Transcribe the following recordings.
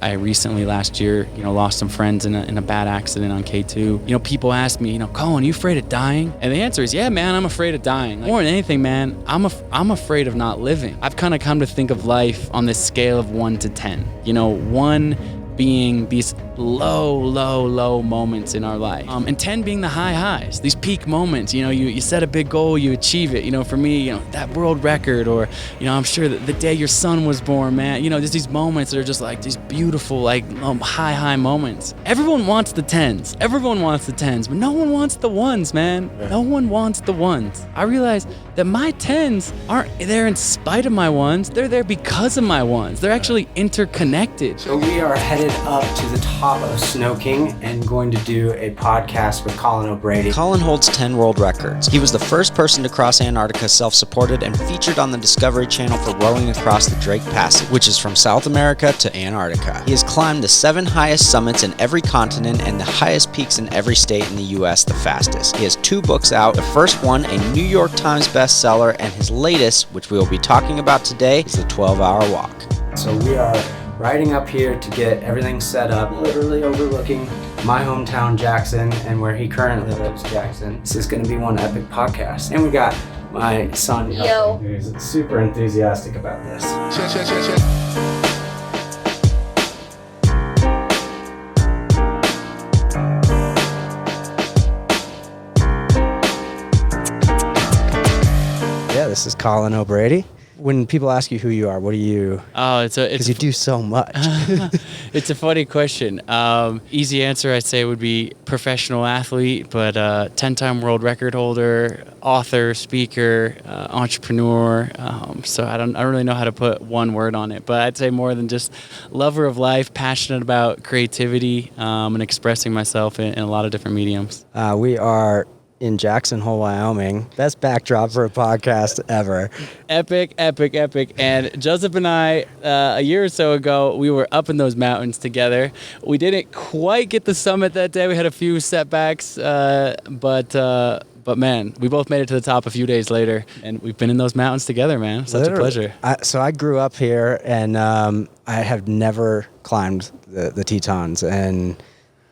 I recently last year, lost some friends in a bad accident on K2. People ask me, Colin, are you afraid of dying? And the answer is, yeah, man, I'm afraid of dying. More than anything, man, I'm afraid of not living. I've kind of come to think of life on this scale of 1 to 10. 1 being these low moments in our life, and 10 being the high highs, these peak moments. You set a big goal, you achieve it. For me, that world record, or I'm sure that the day your son was born, man. There's these moments that are just like these beautiful, high moments. Everyone wants the 10s. But no one wants the ones, man. Yeah. No one wants the ones. I realize that my 10s aren't there in spite of my ones. They're there because of my ones. They're actually interconnected. So we are headed up to the top of Snow King and going to do a podcast with Colin O'Brady. Colin holds 10 world records. He was the first person to cross Antarctica self-supported and featured on the Discovery Channel for rowing across the Drake Passage, which is from South America to Antarctica. He has climbed the 7 highest summits in every continent and the highest peaks in every state in the U.S. the fastest. He has 2 books out, the first one a New York Times bestseller, and his latest, which we will be talking about today, is the 12-Hour Walk. So we are riding up here to get everything set up, literally overlooking my hometown, Jackson, and where he currently lives, Jackson. This is going to be one epic podcast. And we got my son, Yo, who's super enthusiastic about this. Check. Yeah, this is Colin O'Brady. When people ask you who you are, what do you... Oh, because you do so much. It's a funny question. Easy answer, I'd say, would be professional athlete, but 10-time world record holder, author, speaker, entrepreneur. So I don't really know how to put one word on it, but I'd say more than just lover of life, passionate about creativity, and expressing myself in a lot of different mediums. We are in Jackson Hole, Wyoming. Best backdrop for a podcast ever. Epic. And Jusup and I, a year or so ago, we were up in those mountains together. We didn't quite get the summit that day. We had a few setbacks, but man, we both made it to the top a few days later, and we've been in those mountains together, man. Such Literally. A pleasure. So I grew up here, and I have never climbed the Tetons, and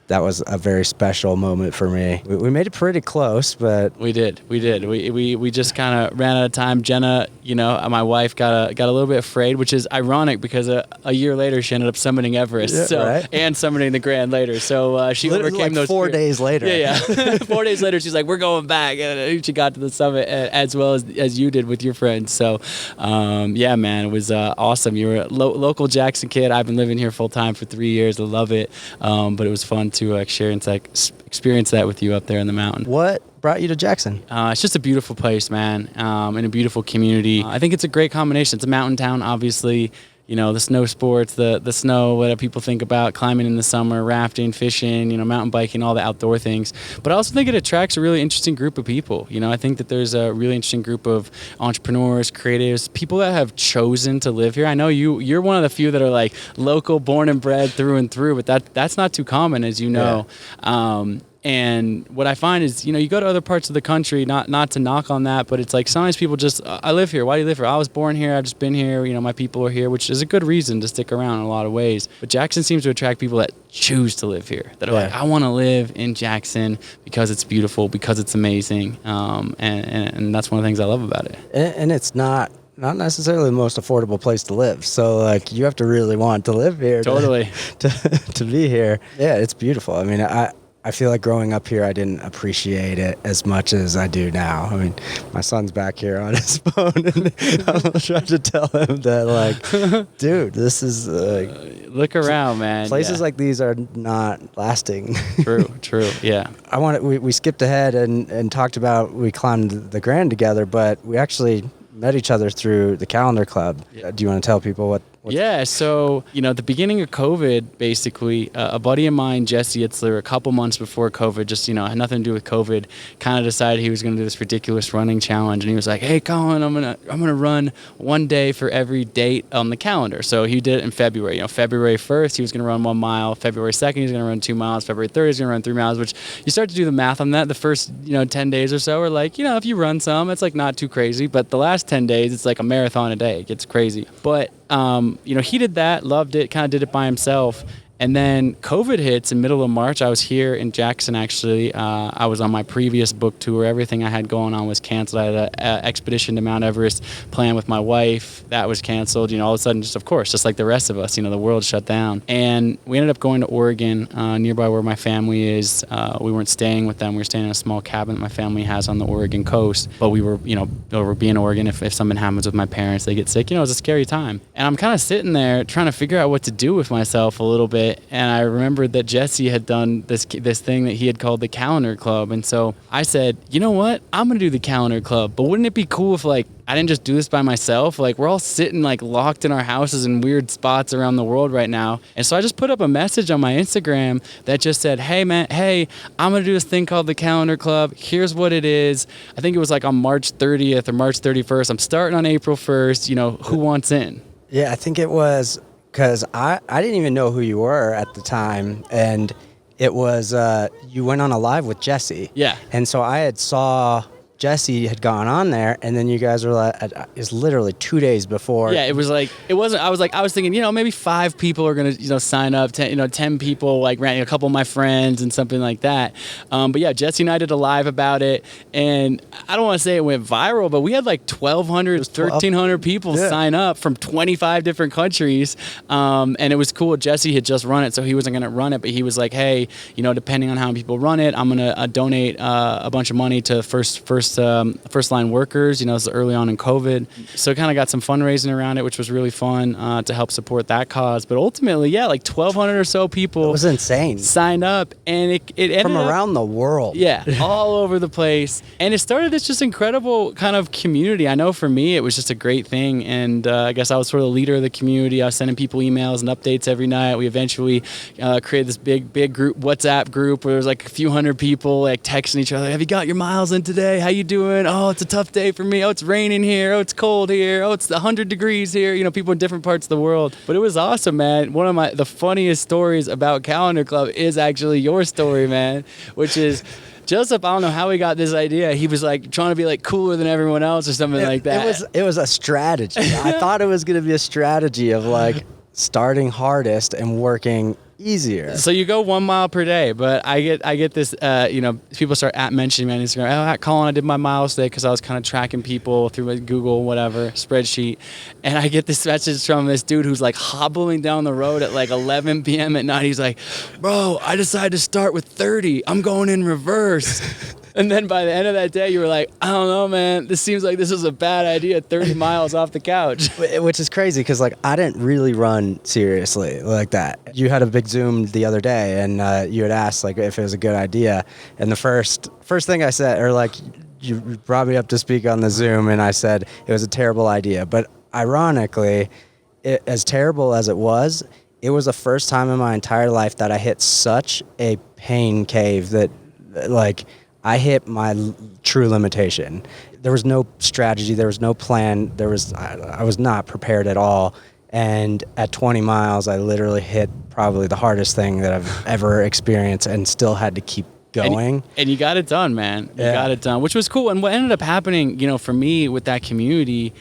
that was a very special moment for me. We made it pretty close, but we did. We just kind of ran out of time. Jenna, my wife got a little bit afraid, which is ironic because a year later she ended up summiting Everest, right? And summiting the Grand later. So she overcame like those 4 days later. Yeah. 4 days later, she's like, "We're going back," and she got to the summit as well as you did with your friends. So, yeah, man, it was awesome. You're a local Jackson kid. I've been living here full time for 3 years. I love it, but it was fun to share and experience that with you up there in the mountain. What brought you to Jackson? It's just a beautiful place, man, and a beautiful community. I think it's a great combination. It's a mountain town, obviously. The snow sports, the snow, what people think about, climbing in the summer, rafting, fishing, mountain biking, all the outdoor things. But I also think it attracts a really interesting group of people. I think that there's a really interesting group of entrepreneurs, creatives, people that have chosen to live here. I know you're one of the few that are like local, born and bred through and through, but that's not too common, as you know. Yeah. And what I find is, you go to other parts of the country, not to knock on that, but it's like sometimes people just, I live here. Why do you live here? I was born here. I've just been here. My people are here, which is a good reason to stick around in a lot of ways. But Jackson seems to attract people that choose to live here, that are like, I want to live in Jackson because it's beautiful, because it's amazing. And that's one of the things I love about it. And it's not necessarily the most affordable place to live. So you have to really want to live here. Totally. To be here. Yeah, it's beautiful. I mean, I feel like growing up here, I didn't appreciate it as much as I do now. I mean, my son's back here on his phone, and I'm trying to tell him that, dude, this is... look around, man. Places like these are not lasting. True, yeah. We skipped ahead and talked about, we climbed the Grand together, but we actually met each other through the Calendar Club. Yeah. Do you want to tell people what... Yeah, so, at the beginning of COVID, basically, a buddy of mine, Jesse Itzler, a couple months before COVID, just, had nothing to do with COVID, kind of decided he was going to do this ridiculous running challenge. And he was like, "Hey, Colin, I'm gonna run one day for every date on the calendar." So he did it in February. February 1st, he was going to run 1 mile. February 2nd, he was going to run 2 miles. February 3rd, he was going to run 3 miles, which you start to do the math on that. The first, 10 days or so are like, if you run some, it's like not too crazy. But the last 10 days, it's like a marathon a day. It gets crazy. But he did that, loved it, kind of did it by himself. And then COVID hits in middle of March. I was here in Jackson, actually. I was on my previous book tour. Everything I had going on was canceled. I had an expedition to Mount Everest planned with my wife. That was canceled. All of a sudden, just like the rest of us, the world shut down. And we ended up going to Oregon, nearby where my family is. We weren't staying with them. We were staying in a small cabin that my family has on the Oregon coast. But we were, over being in Oregon, if something happens with my parents, they get sick, it's a scary time. And I'm kind of sitting there trying to figure out what to do with myself a little bit. And I remembered that Jesse had done this thing that he had called the Calendar Club. And so I said, you know what? I'm going to do the Calendar Club. But wouldn't it be cool if, I didn't just do this by myself? We're all sitting, locked in our houses in weird spots around the world right now. And so I just put up a message on my Instagram that just said, hey, man, I'm going to do this thing called the Calendar Club. Here's what it is. I think it was on March 30th or March 31st. I'm starting on April 1st. Who wants in? Yeah, I think it was... Because I didn't even know who you were at the time, and it was you went on a live with Jesse. Yeah. And so I had saw Jesse had gone on there, and then you guys were it was literally 2 days before. Yeah, it wasn't. I was thinking, maybe 5 people are gonna, sign up. 10 people, a couple of my friends and something like that. But yeah, Jesse and I did a live about it, and I don't want to say it went viral, but we had 1,200, 1,300 people sign up from 25 different countries, and it was cool. Jesse had just run it, so he wasn't gonna run it, but he was like, hey, depending on how many people run it, I'm gonna donate a bunch of money to first line workers, this is early on in COVID. So kind of got some fundraising around it, which was really fun to help support that cause. But ultimately, 1,200 or so people. It was insane. Signed up, and it ended from around the world. Yeah, all over the place. And it started this just incredible kind of community. I know for me, it was just a great thing. And I guess I was sort of the leader of the community. I was sending people emails and updates every night. We eventually created this big group, WhatsApp group, where there was a few hundred people texting each other. Have you got your miles in today? How you doing? Oh, it's a tough day for me. Oh, it's raining here. Oh, it's cold here. Oh, it's 100 degrees here. People in different parts of the world. But it was awesome, man. One of the funniest stories about Calendar Club is actually your story, man, which is Jusup. I don't know how he got this idea. He was trying to be cooler than everyone else or something like that. It was a strategy. I thought it was going to be a strategy of starting hardest and working easier. So you go 1 mile per day, but I get this, people start mentioning me on Instagram, at Colin, I did my miles today because I was kind of tracking people through my Google, whatever, spreadsheet. And I get this message from this dude who's hobbling down the road at 11 p.m. at night. He's like, bro, I decided to start with 30. I'm going in reverse. And then by the end of that day, you were like, I don't know, man. This seems like this was a bad idea, 30 miles off the couch. Which is crazy because, I didn't really run seriously like that. You had a big Zoom the other day, and you had asked, if it was a good idea. And the first thing I said, or, you brought me up to speak on the Zoom, and I said it was a terrible idea. But ironically, as terrible as it was the first time in my entire life that I hit such a pain cave that, I hit my true limitation. There was no strategy. There was no plan. I was not prepared at all. And at 20 miles, I literally hit probably the hardest thing that I've ever experienced and still had to keep going. And you got it done, man. You got it done, which was cool. And what ended up happening, for me with that community,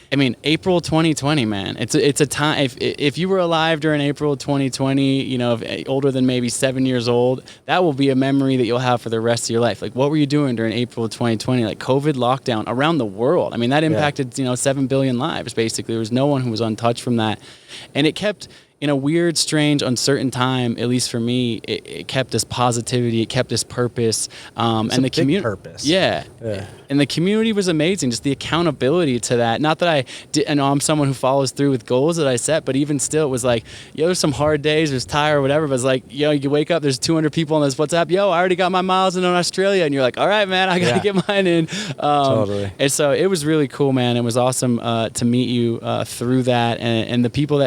April 2020, man, it's a time, if you were alive during April 2020, older than maybe 7 years old, that will be a memory that you'll have for the rest of your life. What were you doing during April 2020? COVID lockdown around the world. That impacted, 7 billion lives, basically. There was no one who was untouched from that. And it kept, in a weird, strange, uncertain time, at least for me, it kept this positivity, it kept this purpose, and the community purpose. Yeah. And the community was amazing. Just the accountability to that. Not that I'm someone who follows through with goals that I set, but even still, it was there's some hard days, there's tired or whatever. But it's you wake up, there's 200 people on this WhatsApp. I already got my miles in Australia, and you're like, all right, man, I gotta get mine in. Totally. And so it was really cool, man. It was awesome to meet you through that, and the people that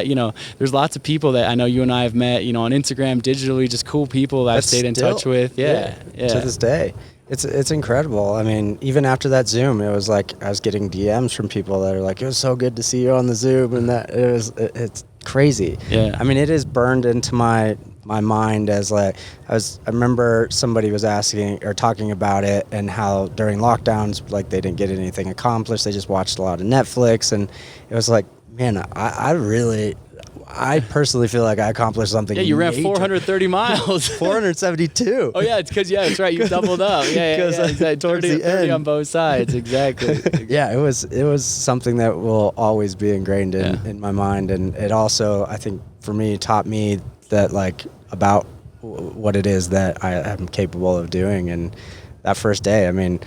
there's lots of people that I know you and I have met, on Instagram, digitally, just cool people that I've stayed in touch with. Yeah. To this day. It's incredible. Even after that Zoom, it was I was getting DMs from people that are like, it was so good to see you on the Zoom, and that it's crazy. Yeah. It is burned into my mind as I remember somebody was asking or talking about it and how during lockdowns, they didn't get anything accomplished. They just watched a lot of Netflix, and it was Man, I personally feel like I accomplished something. Yeah, you ran major. 430 miles. 472. Oh yeah, it's because that's right. You doubled up. Yeah, exactly. Towards 30, the 30 end. on both sides. Exactly. Yeah, it was something that will always be ingrained in my mind, and it also, I think, for me, taught me that like about what it is that I am capable of doing. And that first day, I mean,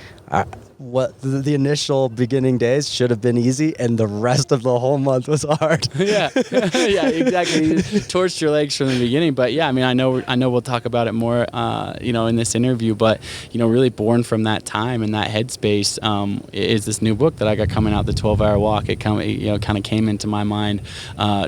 what the initial beginning days should have been easy, and the rest of the whole month was hard. Yeah, yeah, exactly. You torched your legs from the beginning, but yeah, I mean, I know we'll talk about it more, in this interview. But really born from that time and that headspace is this new book that I got coming out, the 12-Hour Walk. It kind of came into my mind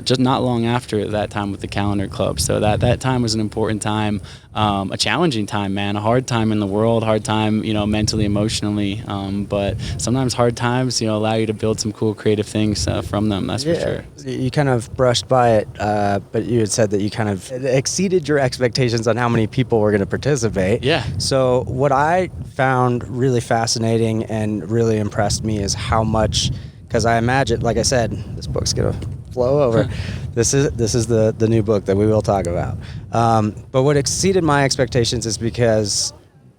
just not long after that time with the Calendar Club. So that time was an important time, a challenging time, man, a hard time in the world, hard time, mentally, emotionally. But sometimes hard times, allow you to build some cool creative things from them. That's for sure. You kind of brushed by it, but you had said that you kind of exceeded your expectations on how many people were going to participate. Yeah. So what I found really fascinating and really impressed me is how much, because I imagine, like I said, this book's going to flow over. This is the new book that we will talk about. But what exceeded my expectations is because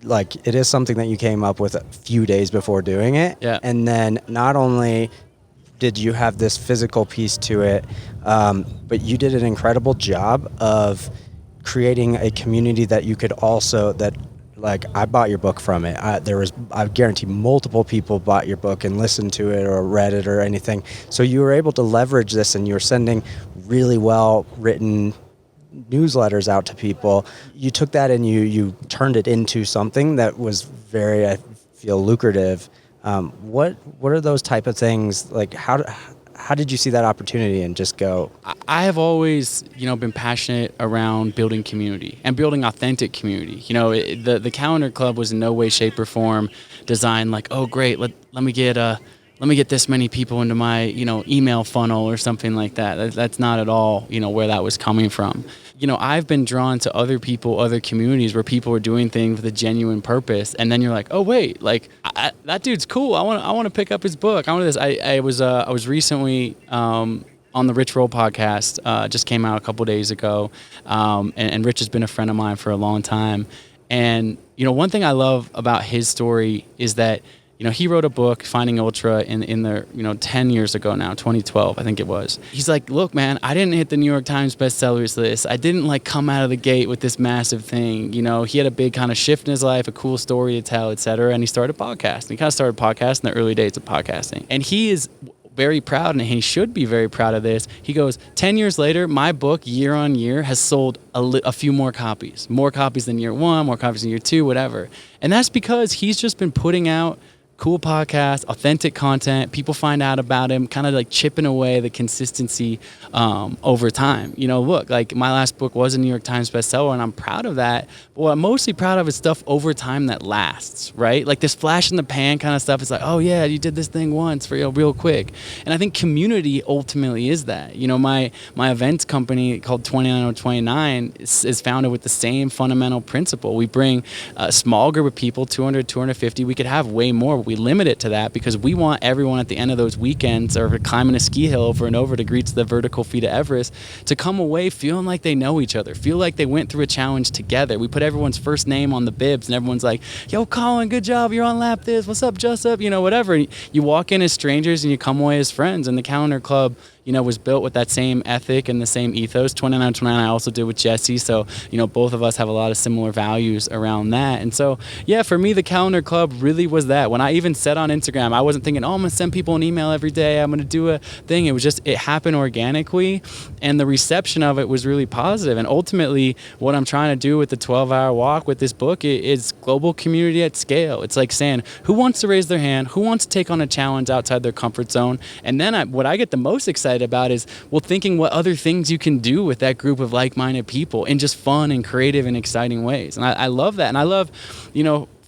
like it is something that you came up with a few days before doing it. Yeah. And then not only did you have this physical piece to it, but you did an incredible job of creating a community that you could also, that like I bought your book from it. I guarantee multiple people bought your book and listened to it or read it or anything. So you were able to leverage this, and you were sending really well written newsletters out to people. You took that and you turned it into something that was very, I feel, lucrative. What are those type of things? Like how did you see that opportunity and just go? I have always, been passionate around building community and building authentic community. The Calendar Club was in no way, shape, or form designed like, oh great, let me get this many people into my, email funnel or something like that. That's not at all, where that was coming from. I've been drawn to other people, other communities where people are doing things with a genuine purpose. And then you're like, oh wait, like that dude's cool. I want to pick up his book. I want this. I was recently, on the Rich Roll podcast, just came out a couple days ago. And Rich has been a friend of mine for a long time. And, one thing I love about his story is that, he wrote a book, Finding Ultra, in the 10 years ago now, 2012, I think it was. He's like, look, man, I didn't hit the New York Times bestsellers list. I didn't come out of the gate with this massive thing. He had a big kind of shift in his life, a cool story to tell, et cetera. And he started podcasting. He kind of started podcasting in the early days of podcasting. And he is very proud, and he should be very proud of this. He goes, 10 years later, my book year on year has sold a few more copies than year one, more copies than year two, whatever. And that's because he's just been putting out cool podcast, authentic content. People find out about him, kind of chipping away the consistency over time. Look, my last book was a New York Times bestseller, and I'm proud of that. But what I'm mostly proud of is stuff over time that lasts, right? Like this flash in the pan kind of stuff. It's like, oh yeah, you did this thing once for real quick. And I think community ultimately is that. My events company called 29029 is founded with the same fundamental principle. We bring a small group of people, 200, 250. We could have way more. We limit it to that because we want everyone at the end of those weekends or climbing a ski hill over and over to reach the vertical feet of Everest to come away feeling like they know each other, feel like they went through a challenge together. We put everyone's first name on the bibs and everyone's like, yo, Colin, good job. You're on lap this. What's up, Jusup? Whatever. And you walk in as strangers and you come away as friends. And the Calendar Club, was built with that same ethic and the same ethos. 29029 I also did with Jesse. So, both of us have a lot of similar values around that. And so, yeah, for me, the Calendar Club really was that. When I even said on Instagram, I wasn't thinking, I'm going to send people an email every day. I'm going to do a thing. It was just, it happened organically. And the reception of it was really positive. And ultimately, what I'm trying to do with the 12-Hour Walk with this book is global community at scale. It's like saying, who wants to raise their hand? Who wants to take on a challenge outside their comfort zone? And then what I get the most excited about is, thinking what other things you can do with that group of like-minded people in just fun and creative and exciting ways. And I love that. And I love,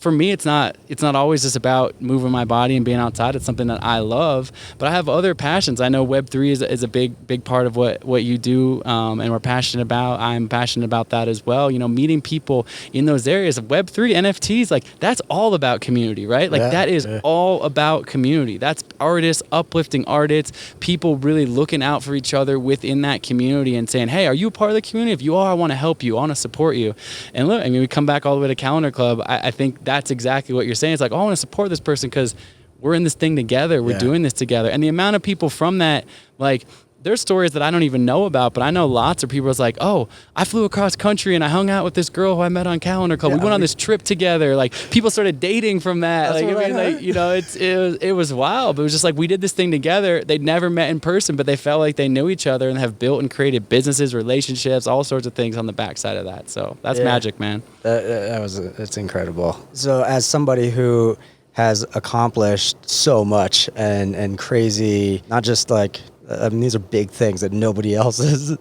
for me, it's not always just about moving my body and being outside. It's something that I love, but I have other passions. I know Web3 is a big part of what you do, and we're passionate about. I'm passionate about that as well. You know, meeting people in those areas of Web3, NFTs, like that's all about community, right? Like that is all about community. That's artists, uplifting artists, people really looking out for each other within that community and saying, hey, are you a part of the community? If you are, I want to help you. I want to support you. And look, I mean, we come back all the way to Calendar Club. I think that's exactly what you're saying. It's like, oh, I want to support this person because we're in this thing together. We're doing this together. And the amount of people from that, like, there's stories that I don't even know about, but I know lots of people. It's like, oh, I flew across country and I hung out with this girl who I met on Calendar Club. We went on this trip together. Like, people started dating from that. Like, I mean, like, you know, it was wild. But it was just like, we did this thing together. They'd never met in person, but they felt like they knew each other and have built and created businesses, relationships, all sorts of things on the backside of that. So that's magic, man. It's incredible. So as somebody who has accomplished so much and crazy, not just like, I mean, these are big things that nobody else has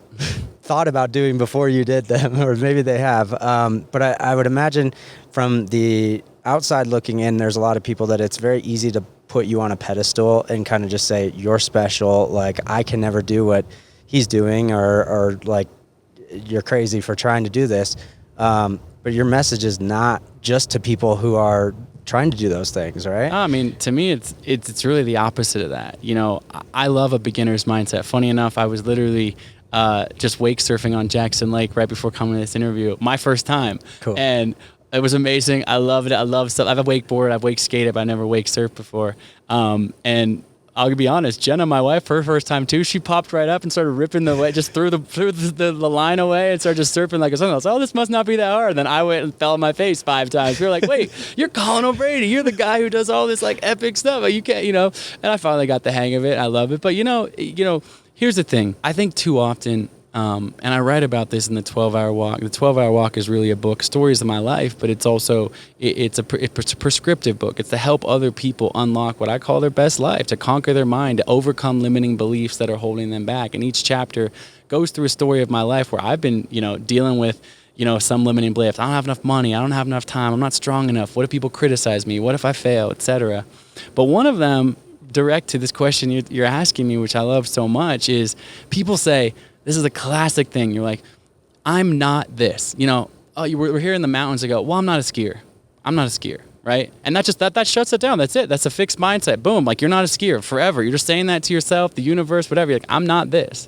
thought about doing before you did them, or maybe they have. But I would imagine from the outside looking in, there's a lot of people that it's very easy to put you on a pedestal and kind of just say, you're special. Like, I can never do what he's doing, or like, you're crazy for trying to do this. But your message is not just to people who are trying to do those things, right? I mean, to me, it's really the opposite of that. You know, I love a beginner's mindset. Funny enough, I was literally just wake surfing on Jackson Lake right before coming to this interview. My first time. Cool. And it was amazing. I loved it. I love stuff. I've wakeboarded, I've wake skated, but I never wake surfed before. And I'll be honest, Jenna, my wife, her first time too, she popped right up and started ripping the way, just threw the line away and started just surfing like something else. Oh, this must not be that hard. Then I went and fell on my face 5 times. We were like, wait, you're Colin O'Brady. You're the guy who does all this like epic stuff. You can't, you know. And I finally got the hang of it. I love it. But you know, here's the thing. I think too often, and I write about this in the 12-Hour Walk. The 12-Hour Walk is really a book, stories of my life, but it's also, it's a prescriptive book. It's to help other people unlock what I call their best life, to conquer their mind, to overcome limiting beliefs that are holding them back. And each chapter goes through a story of my life where I've been, dealing with, some limiting beliefs. I don't have enough money. I don't have enough time. I'm not strong enough. What if people criticize me? What if I fail, etc. But one of them, direct to this question you're asking me, which I love so much, is people say, this is a classic thing. You're like, I'm not this. We're here in the mountains. I go, well, I'm not a skier. I'm not a skier, right? And that shuts it down. That's it. That's a fixed mindset. Boom. Like, you're not a skier forever. You're just saying that to yourself, the universe, whatever. You're like, I'm not this.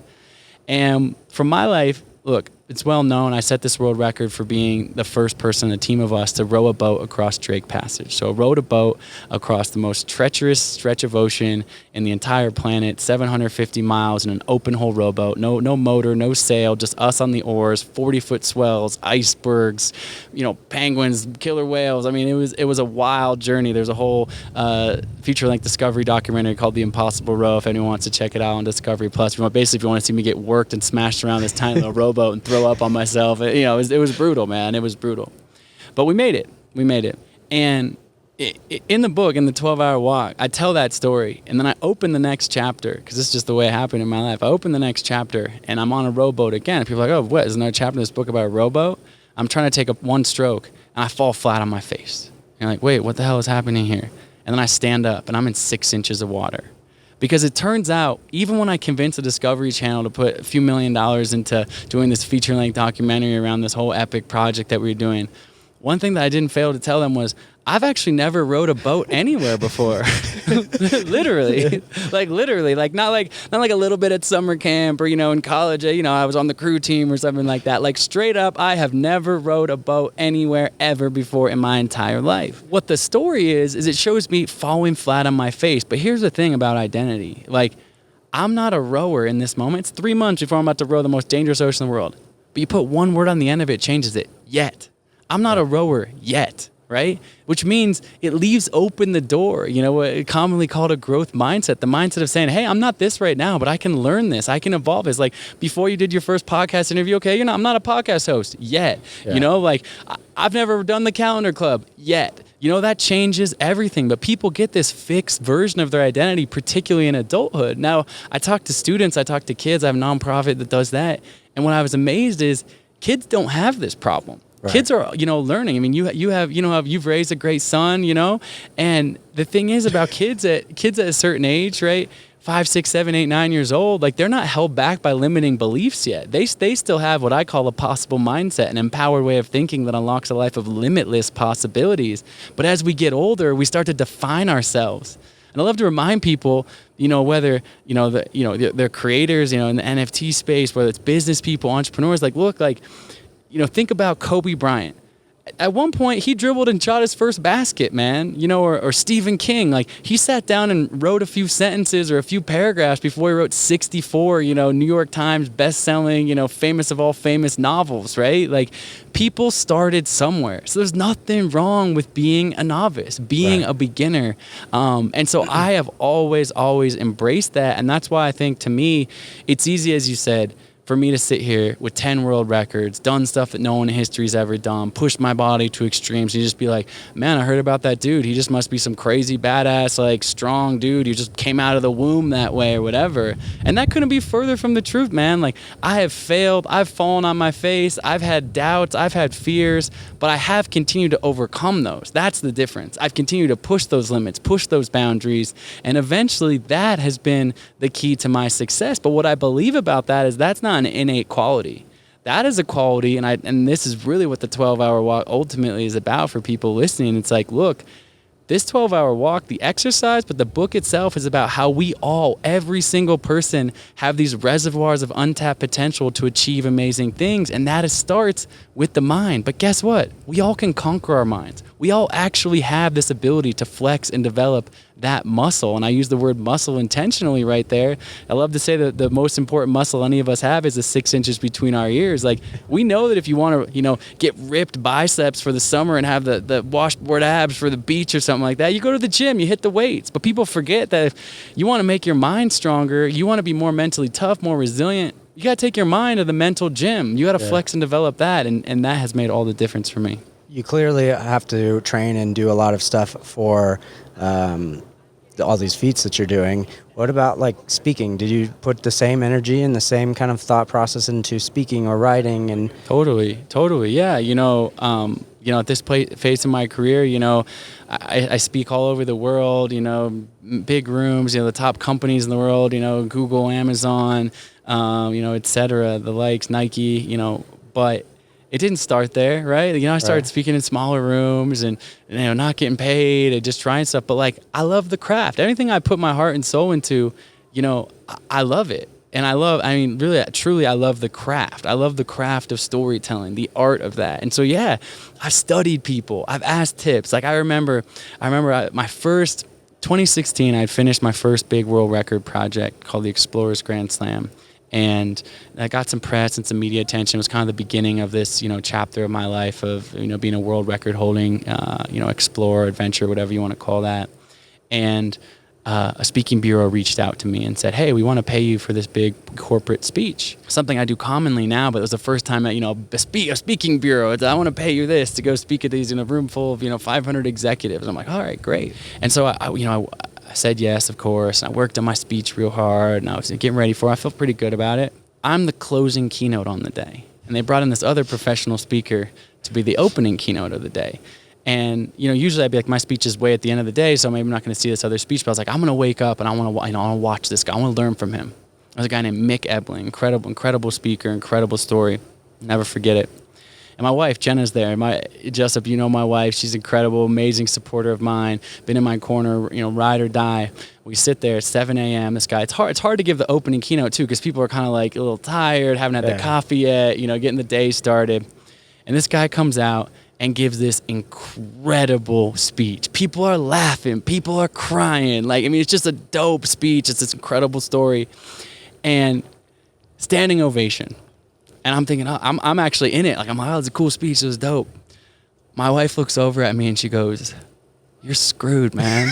And from my life, look, it's well known. I set this world record for being the first person in a team of us to row a boat across Drake Passage. So I rowed a boat across the most treacherous stretch of ocean in the entire planet, 750 miles in an open hull rowboat, no motor, no sail, just us on the oars, 40-foot swells, icebergs, penguins, killer whales. I mean, it was a wild journey. There's a whole feature-length Discovery documentary called The Impossible Row, if anyone wants to check it out on Discovery Plus. If you want to see me get worked and smashed around this tiny little rowboat and throw up on myself. It was brutal, man. It was brutal. But we made it. And in the book, in the 12-Hour Walk, I tell that story. And then I open the next chapter, because this is just the way it happened in my life. I open the next chapter, and I'm on a rowboat again. And people are like, oh, what? Is another chapter in this book about a rowboat? I'm trying to take one stroke, and I fall flat on my face. And you're like, wait, what the hell is happening here? And then I stand up, and I'm in 6 inches of water. Because it turns out, even when I convinced the Discovery Channel to put a few $1 million into doing this feature-length documentary around this whole epic project that we were doing, one thing that I didn't fail to tell them was, I've actually never rowed a boat anywhere before. literally, not like a little bit at summer camp or, in college, I was on the crew team or something like that. Like, straight up, I have never rowed a boat anywhere ever before in my entire life. What the story is it shows me falling flat on my face. But here's the thing about identity. Like, I'm not a rower in this moment. It's 3 months before I'm about to row the most dangerous ocean in the world. But you put one word on the end of it, changes it. Yet. I'm not a rower yet. Right? Which means it leaves open the door, what commonly called a growth mindset, the mindset of saying, hey, I'm not this right now, but I can learn this. I can evolve this. Like, before you did your first podcast interview, okay, I'm not a podcast host yet. Yeah. I've never done the Calendar Club yet. That changes everything. But people get this fixed version of their identity, particularly in adulthood. Now, I talk to students, I talk to kids. I have a nonprofit that does that. And what I was amazed is kids don't have this problem. Right. Kids are, learning. I mean, you've raised a great son, and the thing is about kids at a certain age, right? 5, 6, 7, 8, 9 years old, like they're not held back by limiting beliefs yet. They still have what I call a possible mindset, an empowered way of thinking that unlocks a life of limitless possibilities. But as we get older, we start to define ourselves. And I love to remind people, whether, they're creators, in the NFT space, whether it's business people, entrepreneurs, think about Kobe Bryant. At one point, he dribbled and shot his first basket, man. Or Stephen King. Like, he sat down and wrote a few sentences or a few paragraphs before he wrote 64, New York Times best-selling, famous of all famous novels, right? Like, people started somewhere. So there's nothing wrong with being a novice, being a beginner. And so I have always embraced that. And that's why I think, to me, it's easy, as you said, for me to sit here with 10 world records, done stuff that no one in history's ever done, pushed my body to extremes, and you just be like, man, I heard about that dude. He just must be some crazy, badass, strong dude who just came out of the womb that way or whatever. And that couldn't be further from the truth, man. Like, I have failed. I've fallen on my face. I've had doubts. I've had fears, but I have continued to overcome those. That's the difference. I've continued to push those limits, push those boundaries, and eventually that has been the key to my success. But what I believe about that is that's not an innate quality. That is a quality, and this is really what the 12-hour walk ultimately is about for people listening. It's like, look, this 12-hour walk, the exercise, but the book itself is about how we all, every single person, have these reservoirs of untapped potential to achieve amazing things, and that starts with the mind. But guess what? We all can conquer our minds. We all actually have this ability to flex and develop that muscle. And I use the word muscle intentionally right there. I love to say that the most important muscle any of us have is the 6 inches between our ears. Like, we know that if you want to, get ripped biceps for the summer and have the washboard abs for the beach or something like that, you go to the gym, you hit the weights. But people forget that if you want to make your mind stronger, you want to be more mentally tough, more resilient, you got to take your mind to the mental gym. You got to flex and develop that. And that has made all the difference for me. You clearly have to train and do a lot of stuff for all these feats that you're doing. What about speaking? Did you put the same energy and the same kind of thought process into speaking or writing? And Totally. Yeah. At this phase in my career, I speak all over the world, big rooms, the top companies in the world, Google, Amazon, et cetera, the likes, Nike, but it didn't start there, right? I started speaking in smaller rooms and, not getting paid and just trying stuff. But I love the craft. Anything I put my heart and soul into, I love it. And really, truly, I love the craft. I love the craft of storytelling, the art of that. And so, I've studied people. I've asked tips. I remember my first 2016, I had finished my first big world record project called the Explorers Grand Slam. And I got some press and some media attention. It was kind of the beginning of this, chapter of my life of, being a world record holding, explorer, adventure, whatever you want to call that. And a speaking bureau reached out to me and said, hey, we want to pay you for this big corporate speech. Something I do commonly now, but it was the first time that, a speaking bureau, I want to pay you this to go speak at these in a room full of, 500 executives. I'm like, all right, great. And so I said yes, of course. I worked on my speech real hard, and I was getting ready for it. I felt pretty good about it. I'm the closing keynote on the day. And they brought in this other professional speaker to be the opening keynote of the day. And, usually I'd be like, my speech is way at the end of the day, so maybe I'm not going to see this other speech. But I was like, I'm going to wake up, and I want to watch this guy. I want to learn from him. There's a guy named Mick Ebling, incredible speaker, incredible story. Never forget it. And my wife, Jenna's there. Jusup, my wife. She's incredible, amazing supporter of mine. Been in my corner, ride or die. We sit there at 7 a.m. This guy, it's hard to give the opening keynote, too, because people are kind of a little tired, haven't had their coffee yet, getting the day started. And this guy comes out and gives this incredible speech. People are laughing. People are crying. It's just a dope speech. It's this incredible story. And standing ovation. And I'm thinking, I'm actually in it. I'm like, oh, it's a cool speech. It was dope. My wife looks over at me and she goes, you're screwed, man.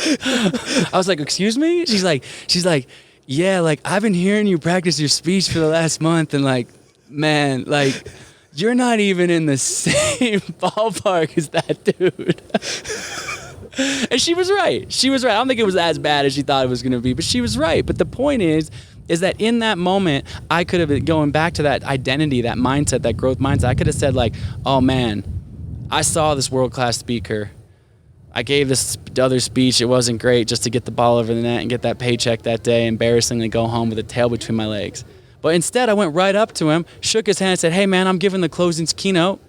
I was like, excuse me? She's like, yeah, I've been hearing you practice your speech for the last month. And man, you're not even in the same ballpark as that dude. And she was right. I don't think it was as bad as she thought it was going to be, but she was right. But the point is, is that in that moment, I could have been going back to that identity, that mindset, that growth mindset. I could have said like, oh man, I saw this world-class speaker. I gave this other speech. It wasn't great, just to get the ball over the net and get that paycheck that day, embarrassingly go home with a tail between my legs. But instead, I went right up to him, shook his hand, and said, hey man, I'm giving the closing keynote.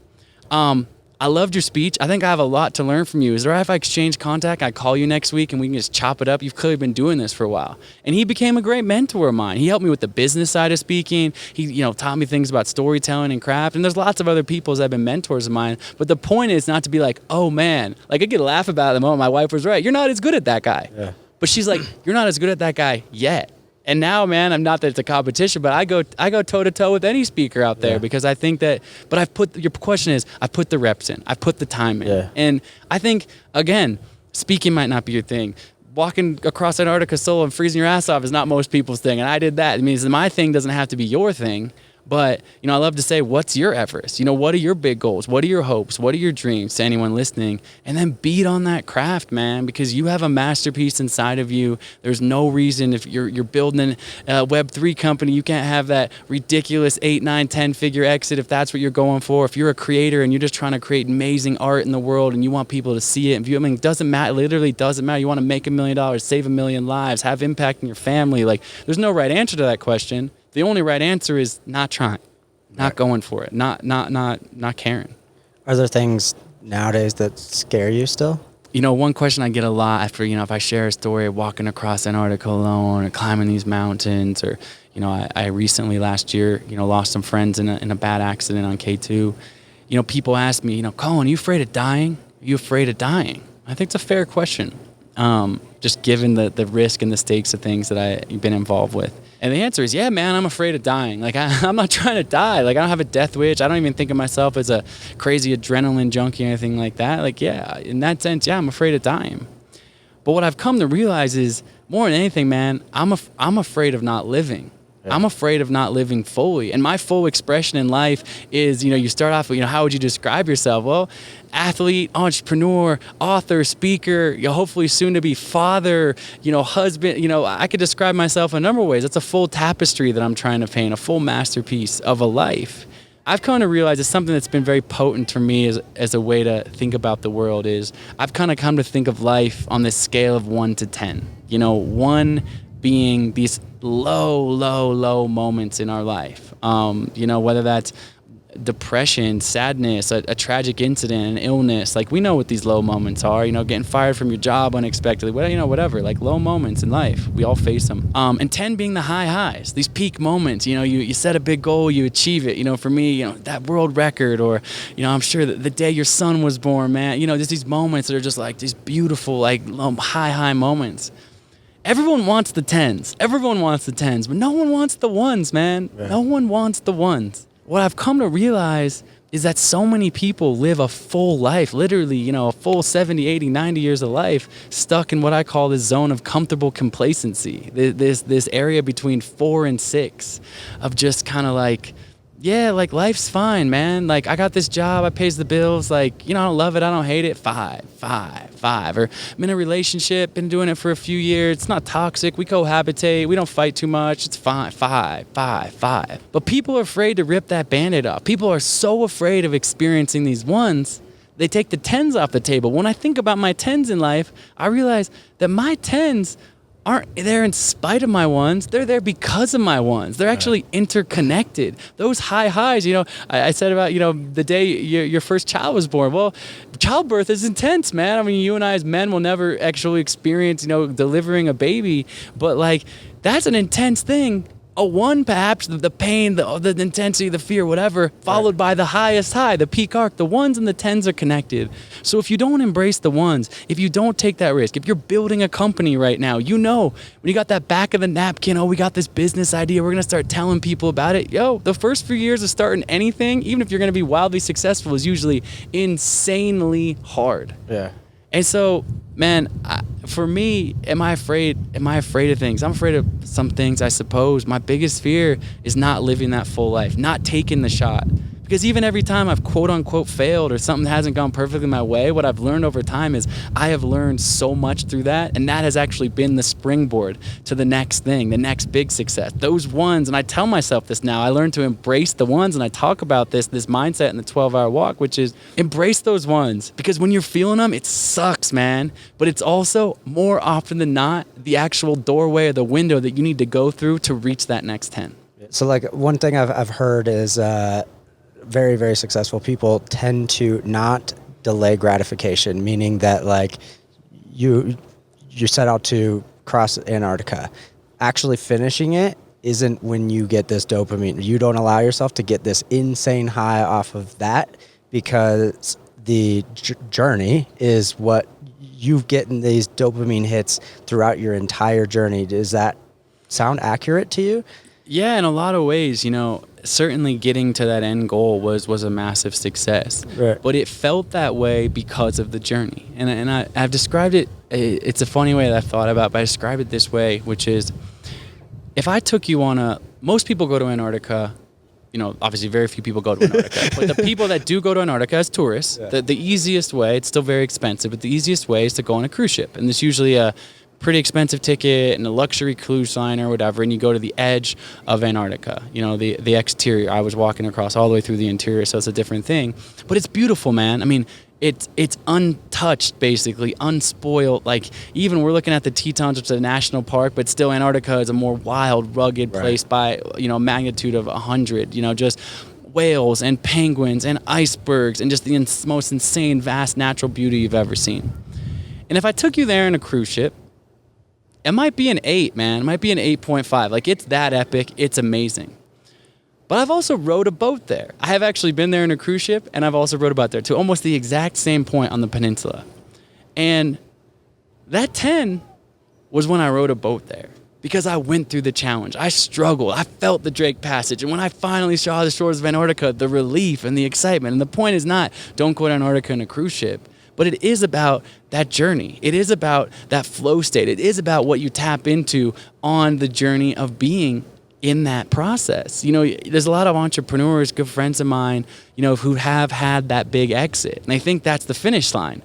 I loved your speech. I think I have a lot to learn from you. Is it all right if I exchange contact? I call you next week and we can just chop it up. You've clearly been doing this for a while. And he became a great mentor of mine. He helped me with the business side of speaking. He, taught me things about storytelling and craft. And there's lots of other people that have been mentors of mine. But the point is not to be like, oh man, like I could laugh about it at the moment. My wife was right. You're not as good at that guy. Yeah. But she's like, you're not as good at that guy yet. And now, man, I'm not that it's a competition, but I go toe to toe with any speaker out there because I think that. But your question is, I've put the reps in, I've put the time in, and I think again, speaking might not be your thing. Walking across Antarctica solo and freezing your ass off is not most people's thing, and I did that. It means my thing doesn't have to be your thing. But, I love to say, what's your Everest? What are your big goals? What are your hopes? What are your dreams to anyone listening? And then beat on that craft, man, because you have a masterpiece inside of you. There's no reason if you're building a Web3 company, you can't have that ridiculous 8, 9, 10 figure exit if that's what you're going for. If you're a creator and you're just trying to create amazing art in the world and you want people to see it and view it, it doesn't matter. It literally doesn't matter. You want to make $1 million, save 1 million lives, have impact in your family. Like, there's no right answer to that question. The only right answer is not trying, not going for it, not caring. Are there things nowadays that scare you still? One question I get a lot after, if I share a story of walking across Antarctica alone or climbing these mountains or, I recently last year, lost some friends in a bad accident on K2. People ask me, Colin, are you afraid of dying? Are you afraid of dying? I think it's a fair question, just given the risk and the stakes of things that I've been involved with. And the answer is, yeah, man, I'm afraid of dying. Like, I'm not trying to die. Like, I don't have a death wish. I don't even think of myself as a crazy adrenaline junkie or anything like that. Like, yeah, in that sense, yeah, I'm afraid of dying. But what I've come to realize is, more than anything, man, I'm afraid of not living. Yeah. I'm afraid of not living fully. And my full expression in life is, you start off with, how would you describe yourself? Well, athlete, entrepreneur, author, speaker, hopefully soon to be father, husband. I could describe myself in a number of ways. It's a full tapestry that I'm trying to paint, a full masterpiece of a life. I've come to realize it's something that's been very potent for me as a way to think about the world is I've kind of come to think of life on this scale of 1 to 10. 1 being these low moments in our life. Whether that's depression, sadness, a tragic incident, an illness. Like, we know what these low moments are, getting fired from your job unexpectedly, whatever, like low moments in life. We all face them. And 10 being the high highs, these peak moments, you set a big goal, you achieve it. For me, that world record, or, I'm sure that the day your son was born, man, just these moments that are just like these beautiful, like high moments. Everyone wants the 10s. But no one wants the ones, man. Yeah. No one wants the ones. What I've come to realize is that so many people live a full life, literally, a full 70, 80, 90 years of life, stuck in what I call this zone of comfortable complacency, this area between 4 and 6 of just kind of like, yeah, like life's fine, man. Like, I got this job, I pays the bills. Like, I don't love it, I don't hate it. 5. Or I'm in a relationship, been doing it for a few years. It's not toxic. We cohabitate. We don't fight too much. It's fine. 5. But people are afraid to rip that Band-Aid off. People are so afraid of experiencing these ones, they take the 10s off the table. When I think about my 10s in life, I realize that my 10s aren't there in spite of my ones. They're there because of my ones. They're actually interconnected. Those high highs, I said about, the day your first child was born. Well, childbirth is intense, man. I mean, you and I as men will never actually experience, delivering a baby. But, like, that's an intense thing. A 1, perhaps, the pain, the intensity, the fear, whatever, followed by the highest high, the peak arc. The 1s and the 10s are connected. So if you don't embrace the 1s, if you don't take that risk, if you're building a company right now, when you got that back of the napkin, we got this business idea, we're going to start telling people about it. The first few years of starting anything, even if you're going to be wildly successful, is usually insanely hard. Yeah. And so, man, for me, am I afraid of things? I'm afraid of some things, I suppose. My biggest fear is not living that full life, not taking the shot. Because even every time I've quote unquote failed or something hasn't gone perfectly my way, what I've learned over time is I have learned so much through that, and that has actually been the springboard to the next thing, the next big success. Those ones, and I tell myself this now, I learned to embrace the ones, and I talk about this mindset in the 12-hour walk, which is embrace those ones, because when you're feeling them, it sucks, man. But it's also more often than not the actual doorway or the window that you need to go through to reach that next 10. So like one thing I've heard is very, very successful people tend to not delay gratification, meaning that like you set out to cross Antarctica. Actually finishing it isn't when you get this dopamine. You don't allow yourself to get this insane high off of that, because the journey is what you've getting these dopamine hits throughout your entire journey. Does that sound accurate to you? Yeah, in a lot of ways, certainly getting to that end goal was a massive success. Right. But it felt that way because of the journey. And I've described it, it's a funny way that I've thought about, but I describe it this way, which is, if I took you on most people go to Antarctica, obviously very few people go to Antarctica, but the people that do go to Antarctica as tourists, the easiest way, it's still very expensive, but the easiest way is to go on a cruise ship. And it's usually a pretty expensive ticket and a luxury cruise line or whatever, and you go to the edge of Antarctica, the exterior. I was walking across all the way through the interior, so it's a different thing. But it's beautiful, man. I mean, it's untouched, basically, unspoiled. Like, even we're looking at the Tetons, which is a national park, but still Antarctica is a more wild, rugged place by, magnitude of 100, just whales and penguins and icebergs and just the most insane, vast natural beauty you've ever seen. And if I took you there in a cruise ship, it might be an 8, man. It might be an 8.5. Like, it's that epic. It's amazing. But I've also rowed a boat there. I have actually been there in a cruise ship, and I've also rowed a boat there to almost the exact same point on the peninsula. And that 10 was when I rowed a boat there, because I went through the challenge. I struggled. I felt the Drake Passage. And when I finally saw the shores of Antarctica, the relief and the excitement. And the point is not, don't go to Antarctica in a cruise ship. But it is about that journey. It is about that flow state. It is about what you tap into on the journey of being in that process. There's a lot of entrepreneurs, good friends of mine, who have had that big exit. And I think that's the finish line.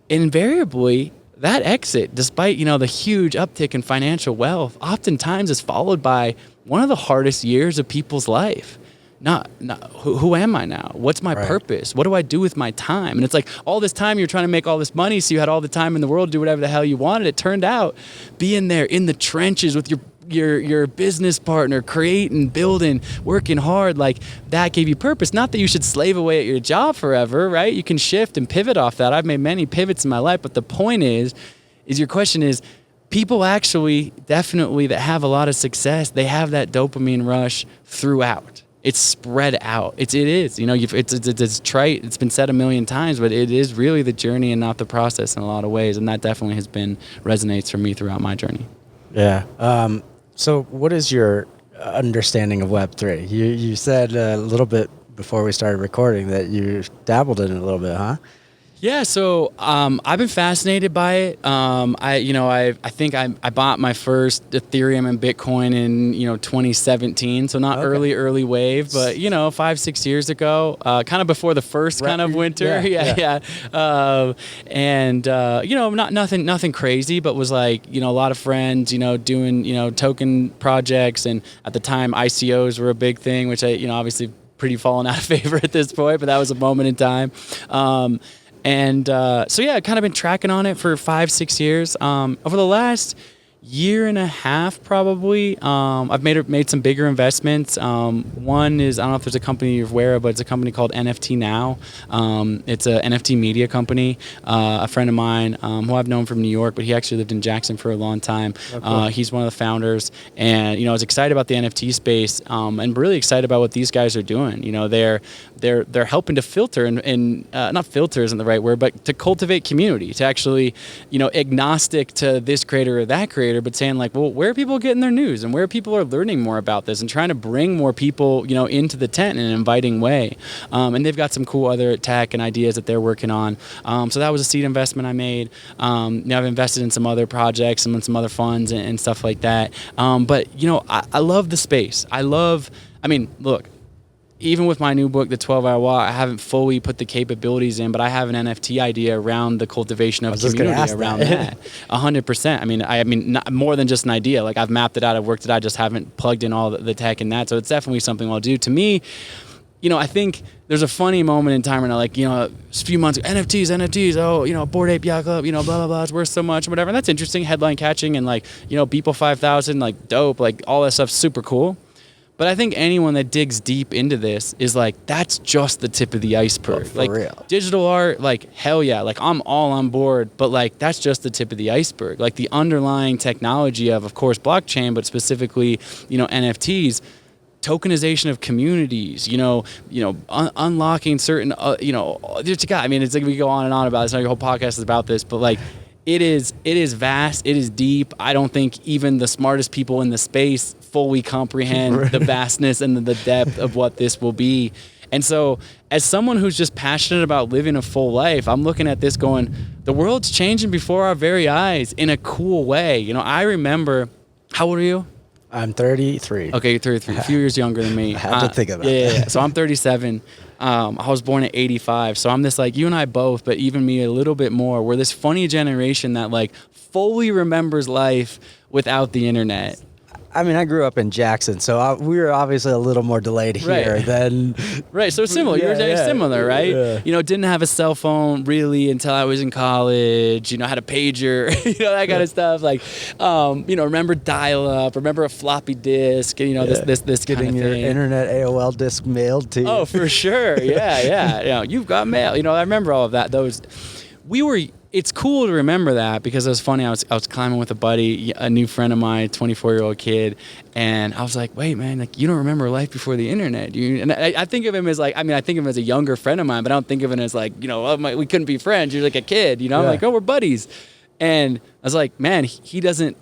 Invariably, that exit, despite, the huge uptick in financial wealth, oftentimes is followed by one of the hardest years of people's life. Not who am I now? What's my purpose? What do I do with my time? And it's like, all this time you're trying to make all this money, so you had all the time in the world to do whatever the hell you wanted. It turned out being there in the trenches with your business partner, creating, building, working hard, like, that gave you purpose. Not that you should slave away at your job forever, right? You can shift and pivot off that. I've made many pivots in my life, but the point is your question is, people actually definitely that have a lot of success, they have that dopamine rush throughout. It's spread out. It is. It's trite. It's been said a million times, but it is really the journey and not the process in a lot of ways. And that definitely resonates for me throughout my journey. Yeah. So what is your understanding of Web3? You said a little bit before we started recording that you dabbled in it a little bit, huh? Yeah, so I've been fascinated by it. I think I bought my first Ethereum and Bitcoin in 2017, so not early wave, but 5-6 years ago, kind of before the first kind of winter. Yeah. Nothing crazy, but was like a lot of friends doing token projects, and at the time ICOs were a big thing, which I obviously pretty fallen out of favor at this point, but that was a moment in time. I've kind of been tracking on it for 5-6 years. Over the last year and a half, probably, I've made some bigger investments. One is, I don't know if there's a company you're aware of, but it's a company called NFT Now. It's a NFT media company. A friend of mine who I've known from New York, but he actually lived in Jackson for a long time. Okay. He's one of the founders, and I was excited about the NFT space, and really excited about what these guys are doing. They're helping to filter and not filter isn't the right word, but to cultivate community, to actually agnostic to this creator or that creator, but saying like, well, where are people getting their news and where people are learning more about this, and trying to bring more people into the tent in an inviting way. And they've got some cool other tech and ideas that they're working on. So that was a seed investment I made. I've invested in some other projects and in some other funds and stuff like that. But I love the space. Look, even with my new book, The 12-Hour Walk, I haven't fully put the capabilities in, but I have an NFT idea around the cultivation of community around that. 100%. I mean, not more than just an idea. Like, I've mapped it out, I've worked it out, I just haven't plugged in all the tech in that. So it's definitely something I'll do. To me, I think there's a funny moment in time when a few months ago, NFTs, Bored Ape Yacht Club, blah, blah, blah, it's worth so much, whatever. And that's interesting, headline catching, and Beeple 5000, dope, all that stuff's super cool. But I think anyone that digs deep into this is that's just the tip of the iceberg. For real. Digital art, hell yeah, I'm all on board, but that's just the tip of the iceberg. The underlying technology of course, blockchain, but specifically, NFTs, tokenization of communities, unlocking certain, we go on and on about this. Your whole podcast is about this, but it is vast. It is deep. I don't think even the smartest people in the space fully comprehend the vastness and the depth of what this will be. And so as someone who's just passionate about living a full life, I'm looking at this going, the world's changing before our very eyes in a cool way. I remember, how old are you? I'm 33. Okay, you're 33, a few years younger than me. I had to think of that. Yeah. So I'm 37. I was born in 85. So I'm this you and I both, but even me a little bit more. We're this funny generation that fully remembers life without the internet. I mean, I grew up in Jackson, so we were obviously a little more delayed here than... Right, so similar. You're similar, right? Yeah. Didn't have a cell phone really until I was in college, had a pager, that kind of stuff. Remember dial-up, remember a floppy disk, this getting kind of your thing. internet AOL disk mailed to you. Oh, for sure. Yeah. You've got mail. I remember all of that. It's cool to remember that because it was funny. I was climbing with a buddy, a new friend of mine, 24-year-old kid, and I was like, wait, man, you don't remember life before the internet. And I think of him as I think of him as a younger friend of mine, but I don't think of him as we couldn't be friends. You're like a kid, I'm like, oh, we're buddies. And I was like, man, he doesn't,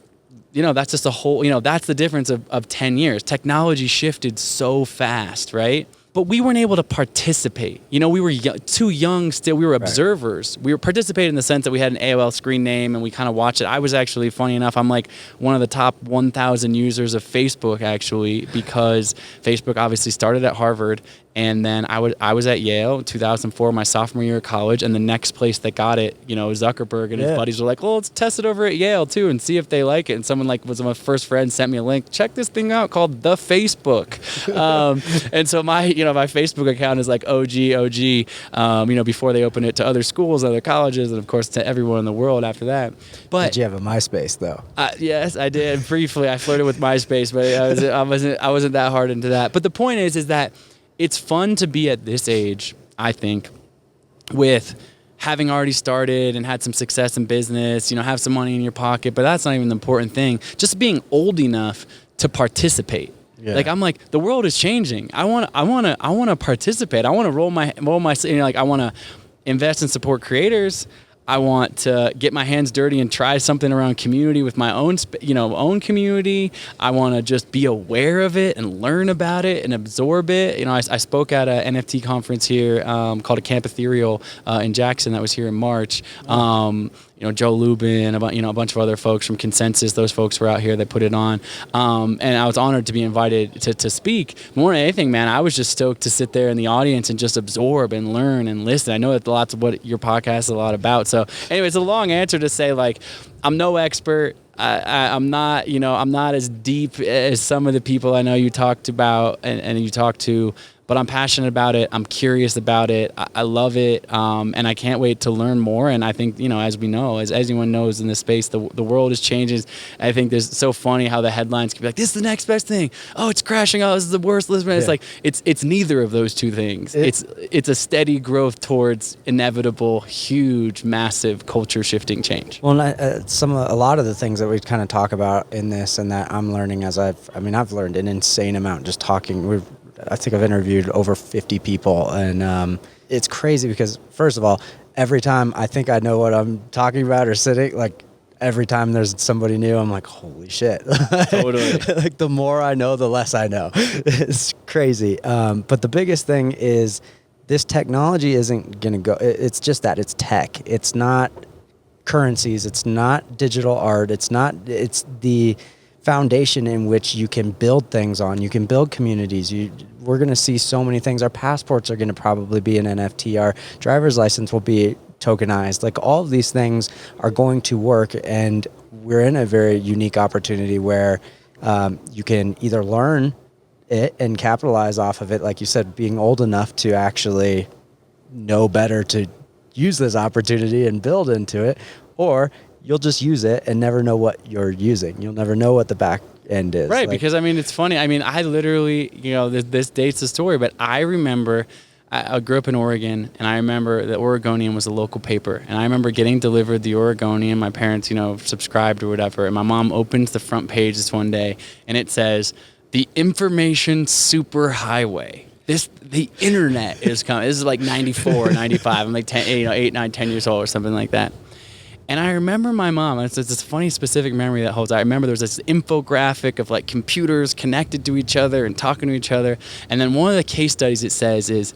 that's just a whole, that's the difference of 10 years. Technology shifted so fast, right? But we weren't able to participate. We were too young still. We were observers. We were participating in the sense that we had an AOL screen name and we kind of watched it. I was actually, funny enough, I'm one of the top 1,000 users of Facebook, actually, because Facebook obviously started at Harvard. And then I was at Yale in 2004, my sophomore year of college, and the next place that got it, Zuckerberg and his buddies were like, well, let's test it over at Yale too and see if they like it. And someone was my first friend, sent me a link. Check this thing out called The Facebook. And so my Facebook account is OG, before they opened it to other schools, other colleges, and of course to everyone in the world after that. But did you have a MySpace though? Yes, I did. Briefly, I flirted with MySpace, but I wasn't that hard into that. But the point is that it's fun to be at this age, I think, with having already started and had some success in business, have some money in your pocket, but that's not even the important thing. Just being old enough to participate. Yeah. I'm the world is changing. I want to participate. I want to roll my I want to invest and support creators. I want to get my hands dirty and try something around community with my own, own community. I want to just be aware of it and learn about it and absorb it. I spoke at an NFT conference here called a Camp Ethereal in Jackson that was here in March. Joe Lubin, a bunch of other folks from Consensus. Those folks were out here. They put it on, and I was honored to be invited to speak. More than anything, man, I was just stoked to sit there in the audience and just absorb and learn and listen. I know that lots of what your podcast is a lot about. So, anyway, it's a long answer to say I'm no expert. I'm not, I'm not as deep as some of the people I know you talked about and you talked to. But I'm passionate about it. I'm curious about it. I love it, and I can't wait to learn more. And I think, as we know, as anyone knows in this space, the world is changing. I think there's so funny how the headlines can be this is the next best thing. Oh, it's crashing. Oh, this is the worst. It's it's neither of those two things. It's a steady growth towards inevitable, huge, massive culture shifting change. Well, a lot of the things that we kind of talk about in this and that I'm learning as I've learned an insane amount just talking. I think I've interviewed over 50 people, and it's crazy because, first of all, every time I think I know what I'm talking about or sitting, every time there's somebody new, I'm like, holy shit. Totally. The more I know, the less I know. It's crazy. But the biggest thing is this technology isn't going to go, it's just that, it's tech. It's not currencies. It's not digital art. It's the foundation in which you can build things on. You can build communities. we're going to see so many things. Our passports are going to probably be an NFT. Our driver's license will be tokenized. Like, all of these things are going to work, and we're in a very unique opportunity where you can either learn it and capitalize off of it, like you said, being old enough to actually know better to use this opportunity and build into it, or you'll just use it and never know what you're using. You'll never know what the back end is. Right, because I mean, it's funny. I mean, I literally, this dates the story, but I remember I grew up in Oregon, and I remember the Oregonian was a local paper, and I remember getting delivered the Oregonian. My parents, subscribed or whatever, and my mom opens the front page this one day, and it says, "The information superhighway." The internet is coming. This is like 94, 95. I'm like 10, 8, 9, 10 years old or something like that. And I remember my mom, it's this funny specific memory that holds. I remember there was this infographic of like computers connected to each other and talking to each other. And then one of the case studies it says is,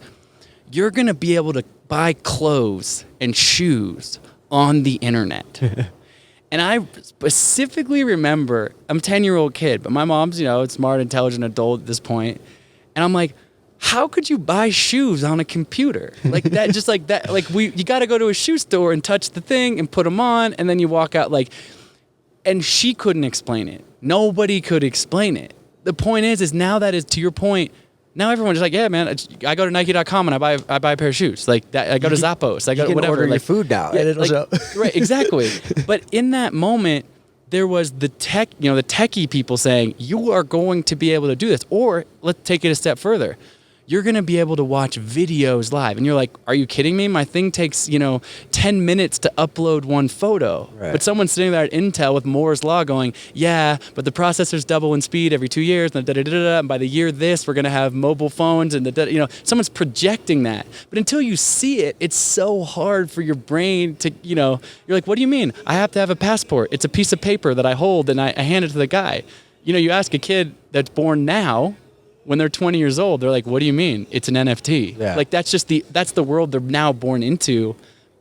you're going to be able to buy clothes and shoes on the internet. And I specifically remember, I'm a 10-year-old kid, but my mom's, a smart, intelligent adult at this point. And I'm like, how could you buy shoes on a computer? Like that, just like that. Like you got to go to a shoe store and touch the thing and put them on, and then you walk out and she couldn't explain it. Nobody could explain it. The point is now that is, to your point, now everyone's just like, yeah, man, I go to Nike.com and I buy a pair of shoes. Like that, I go to Zappos. I go to whatever. Order your food now. Yeah, and it'll show. Right, exactly. But in that moment, there was the techie people saying, you are going to be able to do this. Or let's take it a step further. You're going to be able to watch videos live. And you're like, are you kidding me? My thing takes, 10 minutes to upload one photo. Right. But someone's sitting there at Intel with Moore's Law going, yeah, but the processors double in speed every 2 years. And by the year this, we're going to have mobile phones. And someone's projecting that. But until you see it, it's so hard for your brain to, you're like, what do you mean? I have to have a passport. It's a piece of paper that I hold and I hand it to the guy. You ask a kid that's born now, when they're 20 years old, they're like, what do you mean? It's an NFT. Yeah. Like that's the world they're now born into,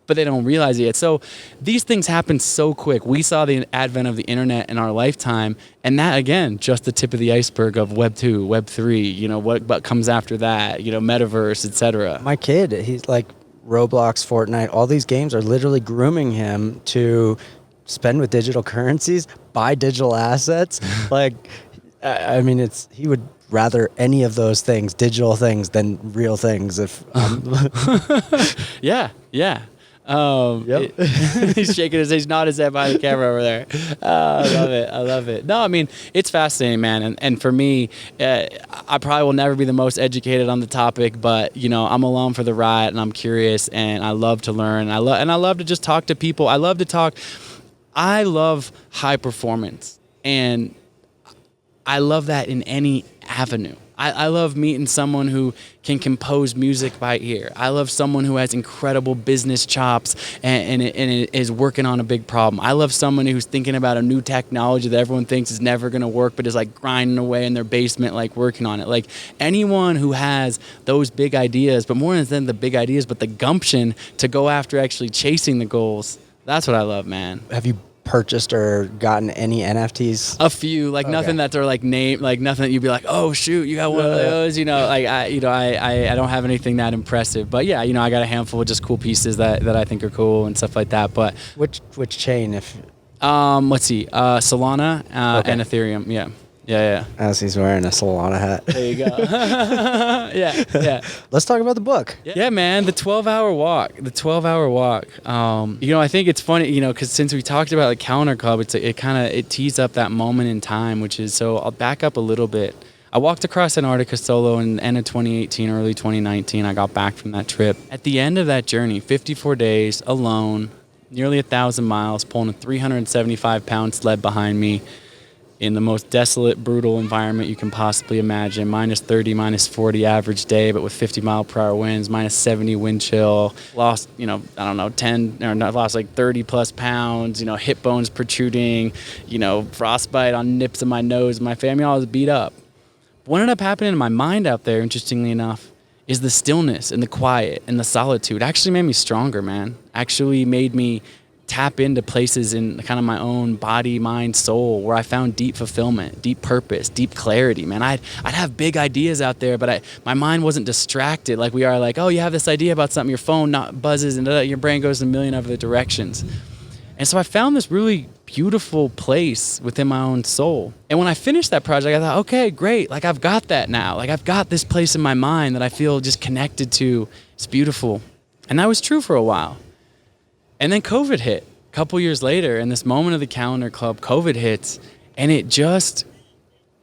but they don't realize it yet. So these things happen so quick. We saw the advent of the internet in our lifetime, and that, again, just the tip of the iceberg of Web 2, Web 3, what comes after that, metaverse, etc. My kid, he's like Roblox, Fortnite, all these games are literally grooming him to spend with digital currencies, buy digital assets. Like, I mean, he would rather any of those things, digital things, than real things. If yeah. Yep. He's shaking he's nodding his head behind the camera over there. I love it. No, I mean, it's fascinating, man. And for me, I probably will never be the most educated on the topic, but I'm along for the ride, and I'm curious, and I love to learn. I love to just talk to people. I love high performance, and I love that in any avenue. I love meeting someone who can compose music by ear. I love someone who has incredible business chops and is working on a big problem. I love someone who's thinking about a new technology that everyone thinks is never going to work, but is like grinding away in their basement, like working on it. Like anyone who has those big ideas, but more than the big ideas, but the gumption to go after actually chasing the goals. That's what I love, man. Have you purchased or gotten any NFTs? A few, like nothing that are like named, like nothing that you'd be like, oh shoot, you got one of those, like I don't have anything that impressive, but yeah, I got a handful of just cool pieces that I think are cool and stuff like that. But which chain? If let's see, Solana and Ethereum, yeah. As he's wearing a Solana hat. There you go. Yeah. Let's talk about the book. Yeah, man, the 12-hour walk. I think it's funny, because since we talked about the Calendar Club, it tees up that moment in time, which is, so I'll back up a little bit. I walked across Antarctica solo in the end of 2018, early 2019. I got back from that trip. At the end of that journey, 54 days, alone, nearly 1,000 miles, pulling a 375-pound sled behind me, in the most desolate, brutal environment you can possibly imagine. -30, -40 average day, but with 50-mile-per-hour winds, -70 wind chill. Lost, lost like 30 plus pounds, hip bones protruding, frostbite on nips of my nose. My family all was beat up. What ended up happening in my mind out there, interestingly enough, is the stillness and the quiet and the solitude actually made me stronger, man. Actually made me tap into places in kind of my own body, mind, soul, where I found deep fulfillment, deep purpose, deep clarity. Man, I'd have big ideas out there, but my mind wasn't distracted like we are. Like, oh, you have this idea about something, your phone not buzzes, and your brain goes in a million other directions. And so I found this really beautiful place within my own soul. And when I finished that project, I thought, okay, great. Like, I've got that now. Like, I've got this place in my mind that I feel just connected to. It's beautiful. And that was true for a while. And then COVID hit a couple years later, and this moment of the Calendar Club, COVID hits, and it just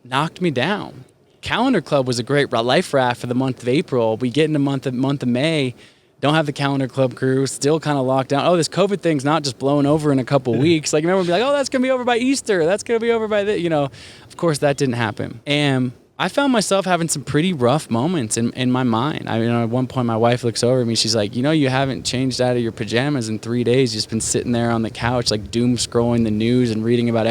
knocked me down. Calendar Club was a great life raft for the month of April. We get into month of May, don't have the Calendar Club crew, still kind of locked down. Oh, this COVID thing's not just blowing over in a couple weeks. Like, remember, we'd be like, oh, that's going to be over by Easter. That's going to be over by this. Of course, that didn't happen. And I found myself having some pretty rough moments in my mind. At one point, my wife looks over at me. She's like, you haven't changed out of your pajamas in 3 days. You've just been sitting there on the couch, like doom scrolling the news and reading about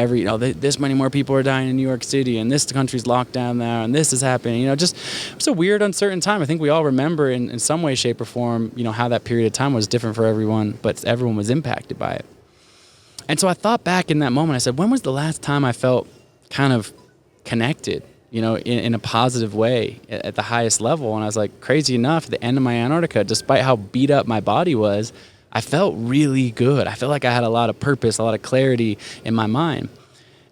this many more people are dying in New York City, and this country's locked down now, and this is happening. Just it's a weird, uncertain time. I think we all remember in some way, shape, or form, how that period of time was different for everyone, but everyone was impacted by it. And so I thought back in that moment. I said, when was the last time I felt kind of connected? In a positive way at the highest level. And I was like, crazy enough, at the end of my Antarctica, despite how beat up my body was, I felt really good. I felt like I had a lot of purpose, a lot of clarity in my mind.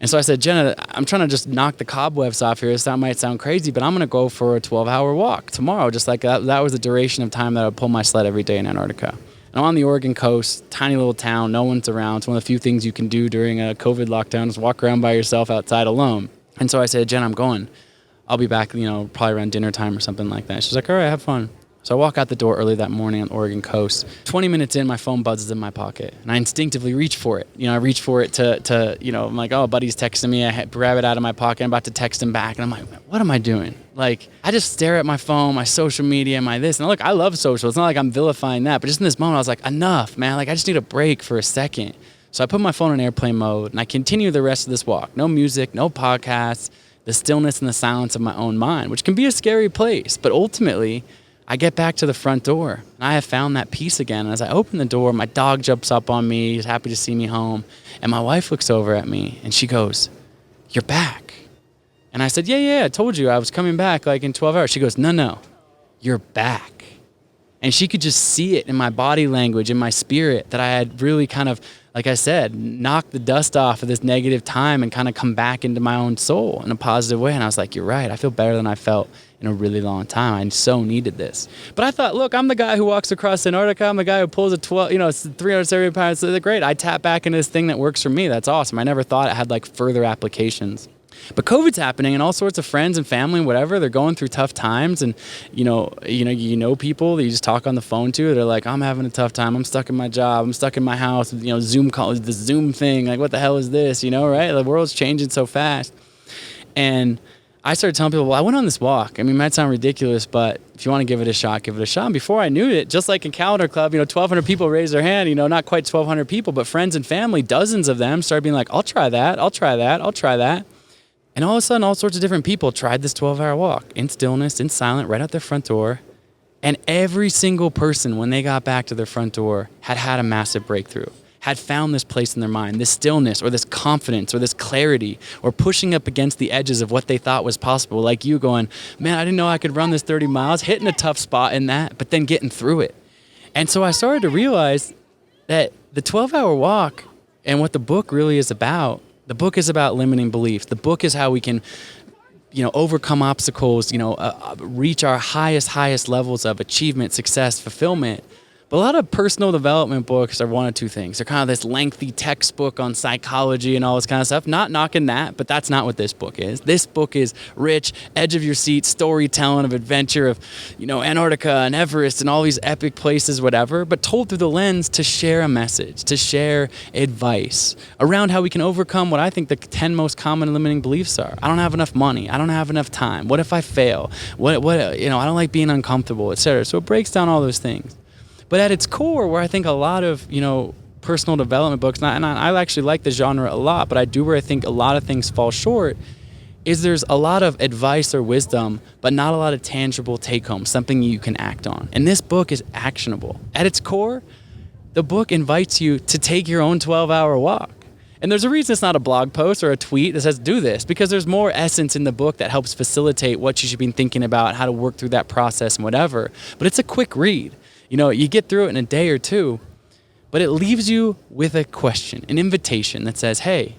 And so I said, Jenna, I'm trying to just knock the cobwebs off here. This might sound crazy, but I'm going to go for a 12-hour walk tomorrow. Just like that was the duration of time that I would pull my sled every day in Antarctica. And I'm on the Oregon coast, tiny little town, no one's around. It's one of the few things you can do during a COVID lockdown is walk around by yourself outside alone. And so I said, Jen, I'm going. I'll be back, probably around dinner time or something like that. She's like, all right, have fun. So I walk out the door early that morning on the Oregon coast. 20 minutes in, my phone buzzes in my pocket. And I instinctively reach for it. I reach for it to I'm like, oh, buddy's texting me. I grab it out of my pocket. I'm about to text him back. And I'm like, what am I doing? Like, I just stare at my phone, my social media, my this. And look, I love social. It's not like I'm vilifying that. But just in this moment, I was like, enough, man. Like, I just need a break for a second. So I put my phone in airplane mode, and I continue the rest of this walk. No music, no podcasts, the stillness and the silence of my own mind, which can be a scary place. But ultimately, I get back to the front door, and I have found that peace again. And as I open the door, my dog jumps up on me. He's happy to see me home. And my wife looks over at me, and she goes, you're back. And I said, yeah, I told you I was coming back like in 12 hours. She goes, no, you're back. And she could just see it in my body language, in my spirit, that I had really kind of, like I said, knocked the dust off of this negative time and kind of come back into my own soul in a positive way. And I was like, you're right. I feel better than I felt in a really long time. I so needed this. But I thought, look, I'm the guy who walks across Antarctica. I'm the guy who pulls a 370 pounds. So they're great. I tap back into this thing that works for me. That's awesome. I never thought it had like further applications. But COVID's happening, and all sorts of friends and family and whatever, they're going through tough times. And, you know people that you just talk on the phone to. They're like, I'm having a tough time. I'm stuck in my job. I'm stuck in my house. Zoom call, the Zoom thing. Like, what the hell is this? Right? The world's changing so fast. And I started telling people, well, I went on this walk. I mean, it might sound ridiculous, but if you want to give it a shot, give it a shot. And before I knew it, just like in Calendar Club, 1,200 people raised their hand, not quite 1,200 people, but friends and family, dozens of them started being like, I'll try that. I'll try that. I'll try that. And all of a sudden, all sorts of different people tried this 12-hour walk in stillness, in silence, right out their front door. And every single person, when they got back to their front door, had a massive breakthrough, had found this place in their mind, this stillness or this confidence or this clarity, or pushing up against the edges of what they thought was possible. Like you going, man, I didn't know I could run this 30 miles, hitting a tough spot in that, but then getting through it. And so I started to realize that the 12-hour walk and what the book really is about, the book is about limiting beliefs. The book is how we can, overcome obstacles, reach our highest levels of achievement, success, fulfillment. But a lot of personal development books are one of two things. They're kind of this lengthy textbook on psychology and all this kind of stuff. Not knocking that, but that's not what this book is. This book is rich, edge of your seat storytelling of adventure of, Antarctica and Everest and all these epic places, whatever, but told through the lens to share a message, to share advice around how we can overcome what I think the 10 most common limiting beliefs are. I don't have enough money. I don't have enough time. What if I fail? I don't like being uncomfortable, etc. So it breaks down all those things. But at its core, where I think a lot of, personal development books, and I actually like the genre a lot, but where I think a lot of things fall short, is there's a lot of advice or wisdom, but not a lot of tangible take-home, something you can act on. And this book is actionable. At its core, the book invites you to take your own 12-hour walk. And there's a reason it's not a blog post or a tweet that says do this, because there's more essence in the book that helps facilitate what you should be thinking about, how to work through that process and whatever. But it's a quick read. You know, you get through it in a day or two, but it leaves you with a question, an invitation that says, hey,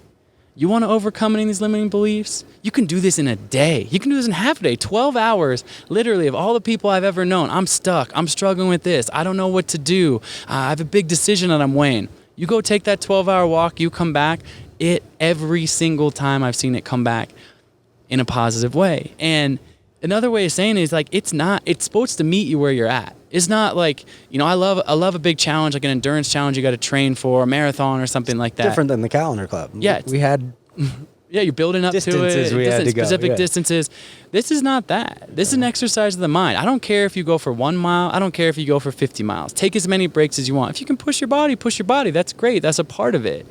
you want to overcome any of these limiting beliefs? You can do this in a day. You can do this in half a day, 12 hours, literally, of all the people I've ever known. I'm stuck. I'm struggling with this. I don't know what to do. I have a big decision that I'm weighing. You go take that 12-hour walk, you come back, every single time I've seen it come back in a positive way. And another way of saying it is like, it's supposed to meet you where you're at. It's not like, you know, I love a big challenge, like an endurance challenge you got to train for, a marathon or something like that. Different than the calendar club. Yeah. We had... Yeah, you're building up to it. We had to go. Specific distances. This is not that. This is an exercise of the mind. I don't care if you go for 1 mile. I don't care if you go for 50 miles. Take as many breaks as you want. If you can push your body, push your body. That's great. That's a part of it.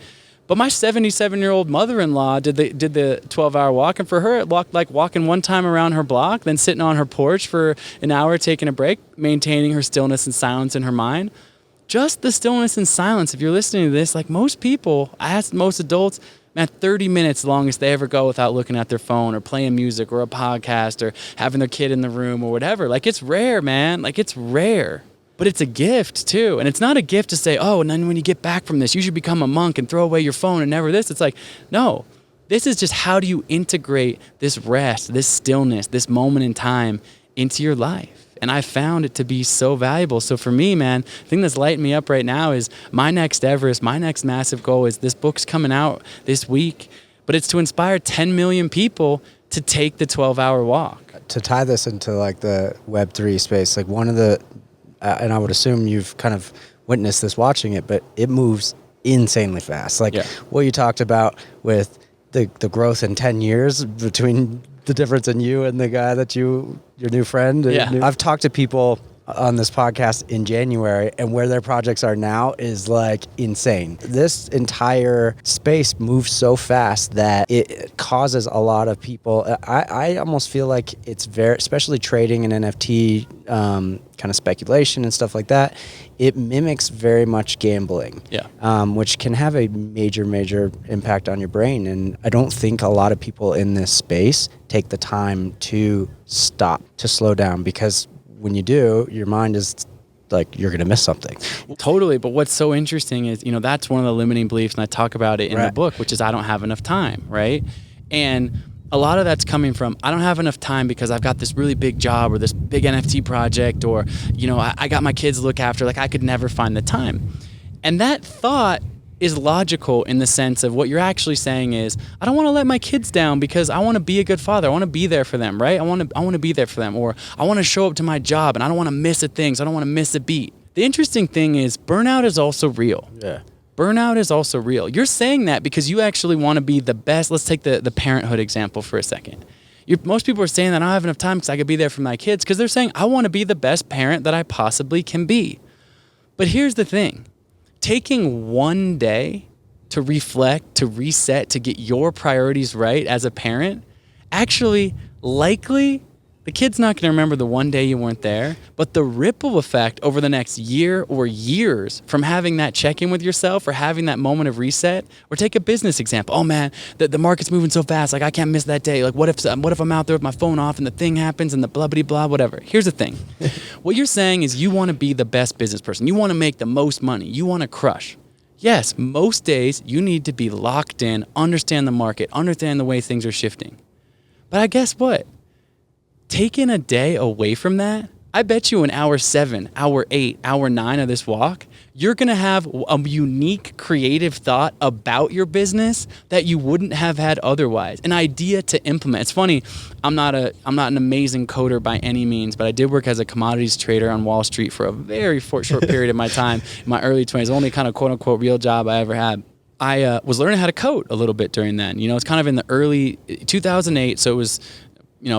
But my 77-year-old mother-in-law did the 12-hour walk, and for her, it looked like walking one time around her block, then sitting on her porch for an hour, taking a break, maintaining her stillness and silence in her mind. Just the stillness and silence. If you're listening to this, like most people, I ask most adults, man, 30 minutes longest they ever go without looking at their phone or playing music or a podcast or having their kid in the room or whatever. Like, it's rare, man. Like, it's rare. But it's a gift, too. And it's not a gift to say, oh, and then when you get back from this, you should become a monk and throw away your phone and never this. It's like, no. This is just how do you integrate this rest, this stillness, this moment in time into your life. And I found it to be so valuable. So for me, man, the thing that's lighting me up right now is my next Everest, my next massive goal is this book's coming out this week, but it's to inspire 10 million people to take the 12-hour walk. To tie this into like the Web3 space, like one of the, and I would assume you've kind of witnessed this watching it, but it moves insanely fast. Like what you talked about with the growth in 10 years between the difference in you and the guy that your new friend. I've talked to people on this podcast in January, and where their projects are now is like insane. This entire space moves so fast that it causes a lot of people. I almost feel like it's very, especially trading and NFT kind of speculation and stuff like that. It mimics very much gambling, which can have a major impact on your brain. And I don't think a lot of people in this space take the time to stop, to slow down, because when you do, your mind is like, you're going to miss something. Totally. But what's so interesting is, you know, that's one of the limiting beliefs, and I talk about it in the book, which is I don't have enough time, right? And a lot of that's coming from, I don't have enough time because I've got this really big job or this big NFT project, or, you know, I got my kids to look after, like I could never find the time. And that thought is logical in the sense of what you're actually saying is, I don't want to let my kids down because I want to be a good father. I want to be there for them, right? I want to be there for them, or I want to show up to my job and I don't want to miss a thing. So I don't want to miss a beat. The interesting thing is burnout is also real. Yeah. Burnout is also real. You're saying that because you actually want to be the best. Let's take the parenthood example for a second. Most people are saying that I don't have enough time because I could be there for my kids, because they're saying I want to be the best parent that I possibly can be. But here's the thing. Taking one day to reflect, to reset, to get your priorities right as a parent, actually, likely, the kid's not going to remember the one day you weren't there, but the ripple effect over the next year or years from having that check-in with yourself or having that moment of reset. Or take a business example. Oh man, the market's moving so fast, like I can't miss that day. Like what if I'm out there with my phone off and the thing happens and the blah, blah, blah, whatever. Here's the thing. What you're saying is you want to be the best business person. You want to make the most money. You want to crush. Yes, most days you need to be locked in, understand the market, understand the way things are shifting. But I guess what? Taking a day away from that, I bet you in hour 7, hour 8, hour 9 of this walk, you're going to have a unique creative thought about your business that you wouldn't have had otherwise. An idea to implement. It's funny, I'm not an amazing coder by any means, but I did work as a commodities trader on Wall Street for a very short period of my time in my early 20s. Only kind of quote unquote real job I ever had. I was learning how to code a little bit during then. You know, it's kind of in the early 2008, so it was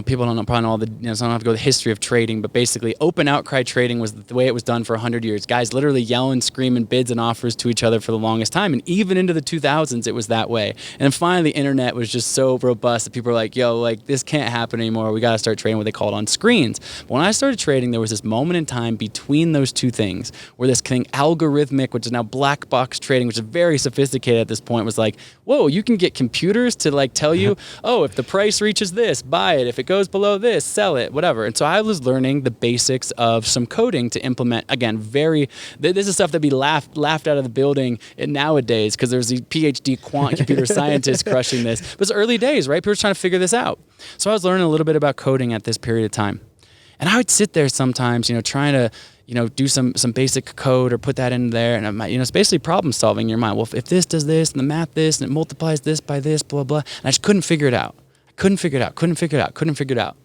people don't know probably know all the, so I don't have to go the history of trading, but basically open outcry trading was the way it was done for 100 years. Guys literally yelling, screaming bids and offers to each other for the longest time. And even into the 2000s, it was that way. And then finally the internet was just so robust that people were like, yo, like this can't happen anymore. We got to start trading what they called on screens. But when I started trading, there was this moment in time between those two things where this thing algorithmic, which is now black box trading, which is very sophisticated at this point, was like, whoa, you can get computers to like tell you, oh, if the price reaches this, buy it. If it goes below this, sell it, whatever. And so I was learning the basics of some coding to implement, again, this is stuff that'd be laughed out of the building nowadays because there's these PhD quant computer scientists crushing this. But it's early days, right? People were trying to figure this out. So I was learning a little bit about coding at this period of time. And I would sit there sometimes, trying to, do some basic code or put that in there. And, it's basically problem solving in your mind. Well, if this does this and the math this and it multiplies this by this, blah, blah. And I just couldn't figure it out. Couldn't figure it out.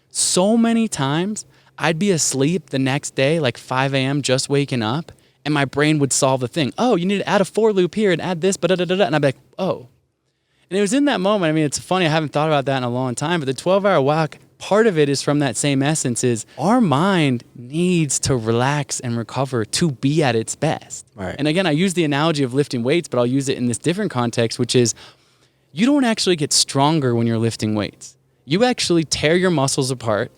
So many times I'd be asleep the next day, like 5 a.m., just waking up, and my brain would solve the thing. Oh, you need to add a for loop here and add this, and I'd be like, oh. And it was in that moment, it's funny, I haven't thought about that in a long time, but the 12-hour walk, part of it is from that same essence is our mind needs to relax and recover to be at its best. Right. And again, I use the analogy of lifting weights, but I'll use it in this different context, which is you don't actually get stronger when you're lifting weights. You actually tear your muscles apart,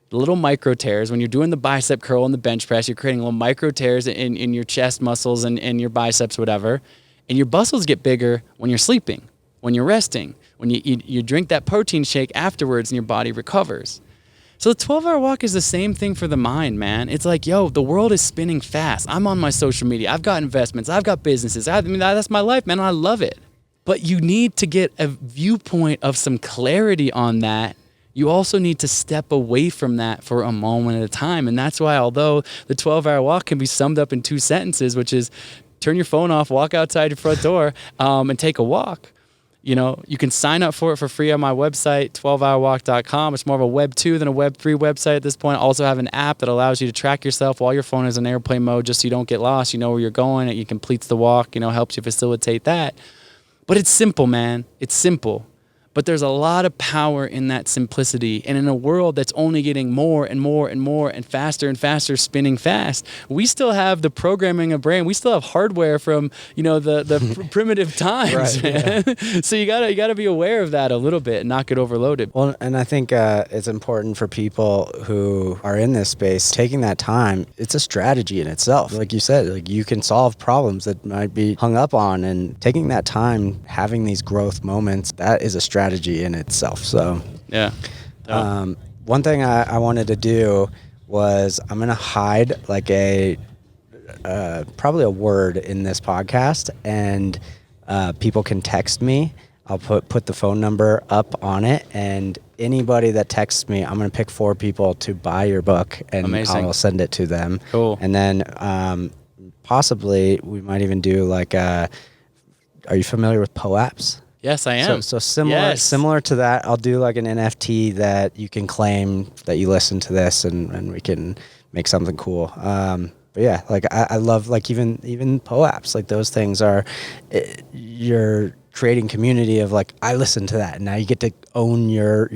little micro tears. When you're doing the bicep curl and the bench press, you're creating little micro tears in your chest muscles and your biceps, whatever. And your muscles get bigger when you're sleeping, when you're resting, when you drink that protein shake afterwards and your body recovers. So the 12-hour walk is the same thing for the mind, man. It's like, yo, the world is spinning fast. I'm on my social media. I've got investments. I've got businesses. That's my life, man. And I love it. But you need to get a viewpoint of some clarity on that. You also need to step away from that for a moment at a time. And that's why, although the 12-hour walk can be summed up in 2 sentences, which is turn your phone off, walk outside your front door, and take a walk. You can sign up for it for free on my website, 12hourwalk.com. It's more of a Web 2 than a Web 3 website at this point. I also have an app that allows you to track yourself while your phone is in airplane mode just so you don't get lost. You know where you're going. It completes the walk, helps you facilitate that. But it's simple, man. It's simple. But there's a lot of power in that simplicity. And in a world that's only getting more and more and more and faster, spinning fast, we still have the programming of brain. We still have hardware from, the primitive times, right, man. Yeah. So you gotta be aware of that a little bit and not get overloaded. Well, and I think it's important for people who are in this space, taking that time, it's a strategy in itself. Like you said, like you can solve problems that might be hung up on, and taking that time, having these growth moments, that is a strategy in itself. So yeah. One thing I wanted to do was I'm gonna hide like probably a word in this podcast, and people can text me. I'll put the phone number up on it, and anybody that texts me, I'm gonna pick 4 people to buy your book, and Amazing. I'll send it to them. Cool. And then possibly we might even do like are you familiar with POAPs? Yes, I am. So similar to that, I'll do like an NFT that you can claim that you listen to this, and we can make something cool. But yeah, like I love like even POAPs, like those things are, you're creating community of like, I listen to that, and now you get to own your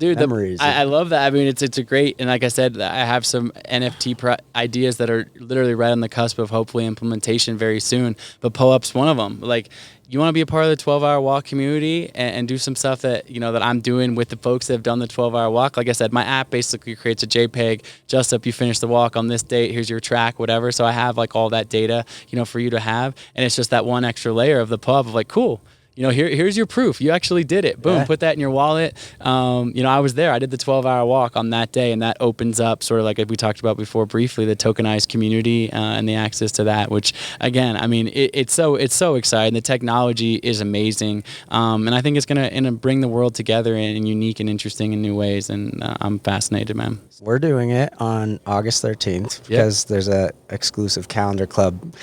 memories. I love that. It's a great, and like I said, I have some NFT ideas that are literally right on the cusp of hopefully implementation very soon. But POAP's one of them. Like, you want to be a part of the 12-hour walk community and do some stuff that that I'm doing with the folks that have done the 12-hour walk. Like I said, my app basically creates a JPEG. Jusup, you finish the walk on this date. Here's your track, whatever. So I have like all that data, for you to have, and it's just that one extra layer of the pub of like, cool. Here's your proof. You actually did it. Boom, Put that in your wallet. I was there. I did the 12-hour walk on that day, and that opens up sort of like we talked about before briefly, the tokenized community and the access to that, which, again, it's so exciting. The technology is amazing, and I think it's going to bring the world together in unique and interesting and new ways, and I'm fascinated, man. We're doing it on August 13th because there's a exclusive calendar club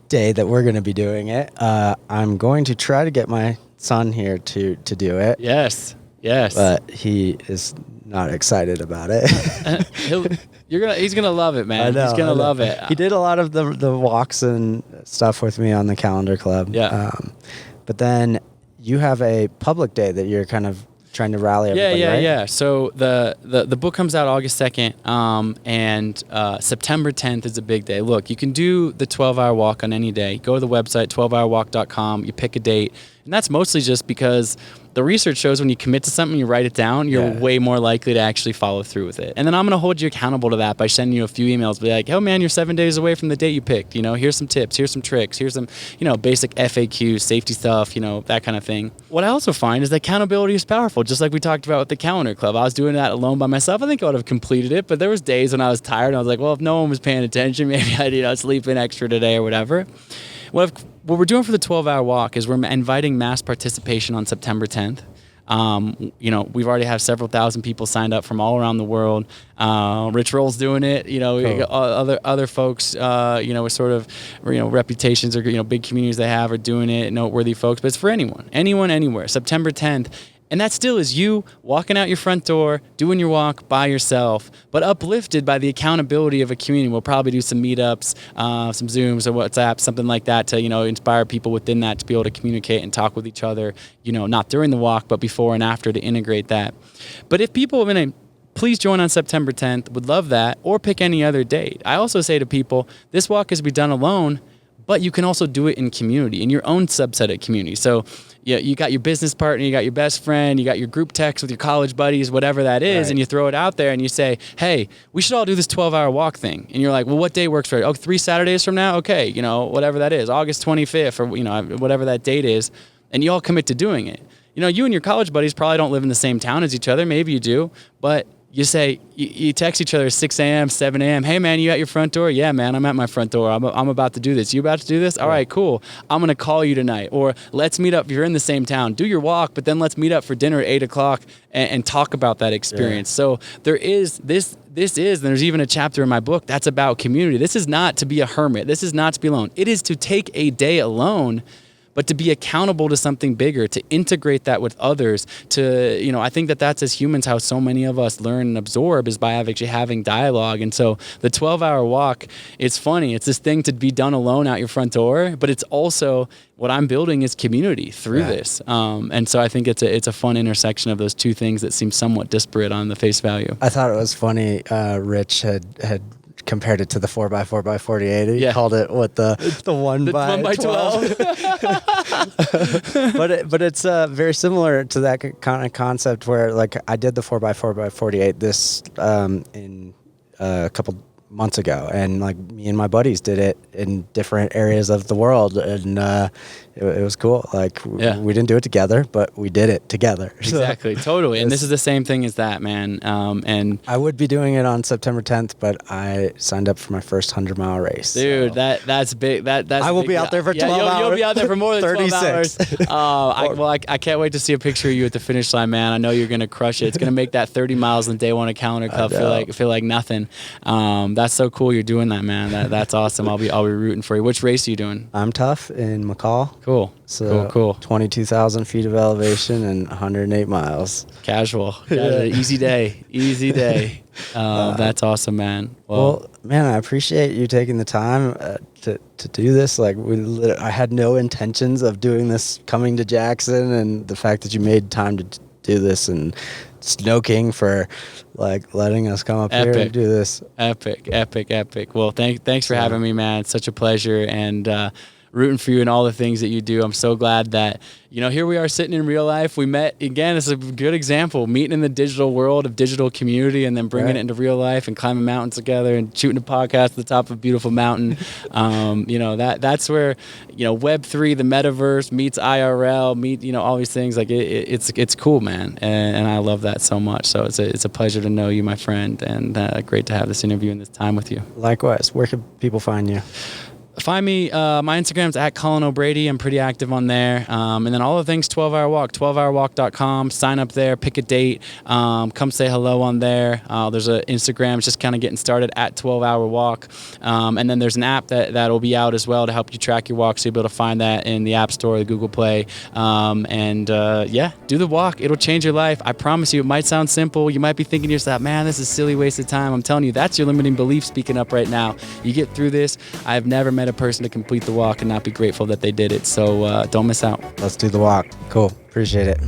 day that we're going to be doing it. I'm going to try to get my son here to do it. Yes. But he is not excited about it. He's gonna love it, man. He's gonna love it. He did a lot of the walks and stuff with me on the calendar club. Yeah. But then you have a public day that you're kind of trying to rally everybody, right? Yeah. So the book comes out August 2nd, and September 10th is a big day. Look, you can do the 12-hour walk on any day. Go to the website, 12hourwalk.com. You pick a date. And that's mostly just because the research shows when you commit to something, you write it down, you're way more likely to actually follow through with it. And then I'm going to hold you accountable to that by sending you a few emails. Be like, oh man, you're 7 days away from the date you picked. Here's some tips, here's some tricks, here's some, basic FAQs, safety stuff, that kind of thing. What I also find is that accountability is powerful, just like we talked about with the calendar club. I was doing that alone by myself. I think I would have completed it, but there was days when I was tired and I was like, well, if no one was paying attention, maybe I'd sleep in extra today or whatever. What we're doing for the 12-hour walk is we're inviting mass participation on September 10th. We've already have several thousand people signed up from all around the world. Rich Roll's doing it. Cool. Other folks, with sort of, reputations or, big communities they have are doing it, noteworthy folks. But it's for anyone, anywhere. September 10th. And that still is you walking out your front door, doing your walk by yourself, but uplifted by the accountability of a community. We'll probably do some meetups, some Zooms or WhatsApp, something like that to, inspire people within that to be able to communicate and talk with each other, not during the walk, but before and after to integrate that. But if people, please join on September 10th. Would love that. Or pick any other date. I also say to people, this walk is to be done alone, but you can also do it in community, in your own subset of community. So you got your business partner, you got your best friend, you got your group text with your college buddies, whatever that is, and you throw it out there and you say, hey, we should all do this 12-hour walk thing. And you're like, well, what day works for it? Oh, 3 Saturdays from now? Okay, whatever that is, August 25th or, whatever that date is, and you all commit to doing it. You and your college buddies probably don't live in the same town as each other. Maybe you do, but you say, you text each other at 6 a.m., 7 a.m. Hey, man, you at your front door? Yeah, man, I'm at my front door. I'm about to do this. You about to do this? All right, cool. I'm going to call you tonight. Or let's meet up. If you're in the same town, do your walk, but then let's meet up for dinner at 8 o'clock and talk about that experience. Yeah. So there is this is, and there's even a chapter in my book that's about community. This is not to be a hermit. This is not to be alone. It is to take a day alone, but to be accountable to something bigger, to integrate that with others, to, I think that's as humans how so many of us learn and absorb is by actually having dialogue. And so the 12-hour walk, it's funny. It's this thing to be done alone out your front door, but it's also what I'm building is community through this. And so I think it's a fun intersection of those two things that seem somewhat disparate on the face value. I thought it was funny. Rich had compared it to the 4x4x48. He called it the 1x12. but it's very similar to that kind of concept where like I did the 4x4x48 this in a couple months ago, and like me and my buddies did it in different areas of the world, and it was cool. Like we didn't do it together, but we did it together. Exactly, totally. And this is the same thing as that, man. And I would be doing it on September 10th, but I signed up for my first 100-mile race. Dude, so. That's big. That's I will be out there for 12 hours. You'll be out there for more than 36. 12 hours. I can't wait to see a picture of you at the finish line, man. I know you're gonna crush it. It's gonna make that 30 miles in day one of Calendar Club feel like nothing. That's so cool you're doing that, man. That's awesome. I'll be rooting for you. Which race are you doing? I'm Tough in McCall. Cool. So cool. 22,000 feet of elevation and 108 miles. Casual. Easy day. That's awesome, man. Well, man, I appreciate you taking the time to do this. Like I had no intentions of doing this coming to Jackson, and the fact that you made time to do this, and Snow King for like letting us come up here and do this. Epic. Well, thanks for having me, man. It's such a pleasure, and rooting for you and all the things that you do. I'm so glad that, here we are sitting in real life. We met, again, it's a good example, meeting in the digital world of digital community and then bringing it into real life and climbing mountains together and shooting a podcast at the top of a beautiful mountain. That's where, Web3, the metaverse meets IRL, all these things. Like it's cool, man. And I love that so much. So it's a pleasure to know you, my friend, and great to have this interview and this time with you. Likewise. Where can people find you? Find me, my Instagram's at Colin O'Brady. I'm pretty active on there. And then all the things 12-hour walk, 12hourwalk.com. Sign up there, pick a date, come say hello on there. There's an Instagram, it's just kind of getting started at 12-hour walk. And then there's an app that'll be out as well to help you track your walk. So you'll be able to find that in the App Store, the Google Play. Do the walk. It'll change your life. I promise you, it might sound simple. You might be thinking to yourself, man, this is a silly waste of time. I'm telling you, that's your limiting belief speaking up right now. You get through this. I've never met a person to complete the walk and not be grateful that they did it. So don't miss out. Let's do the walk. Cool. Appreciate it.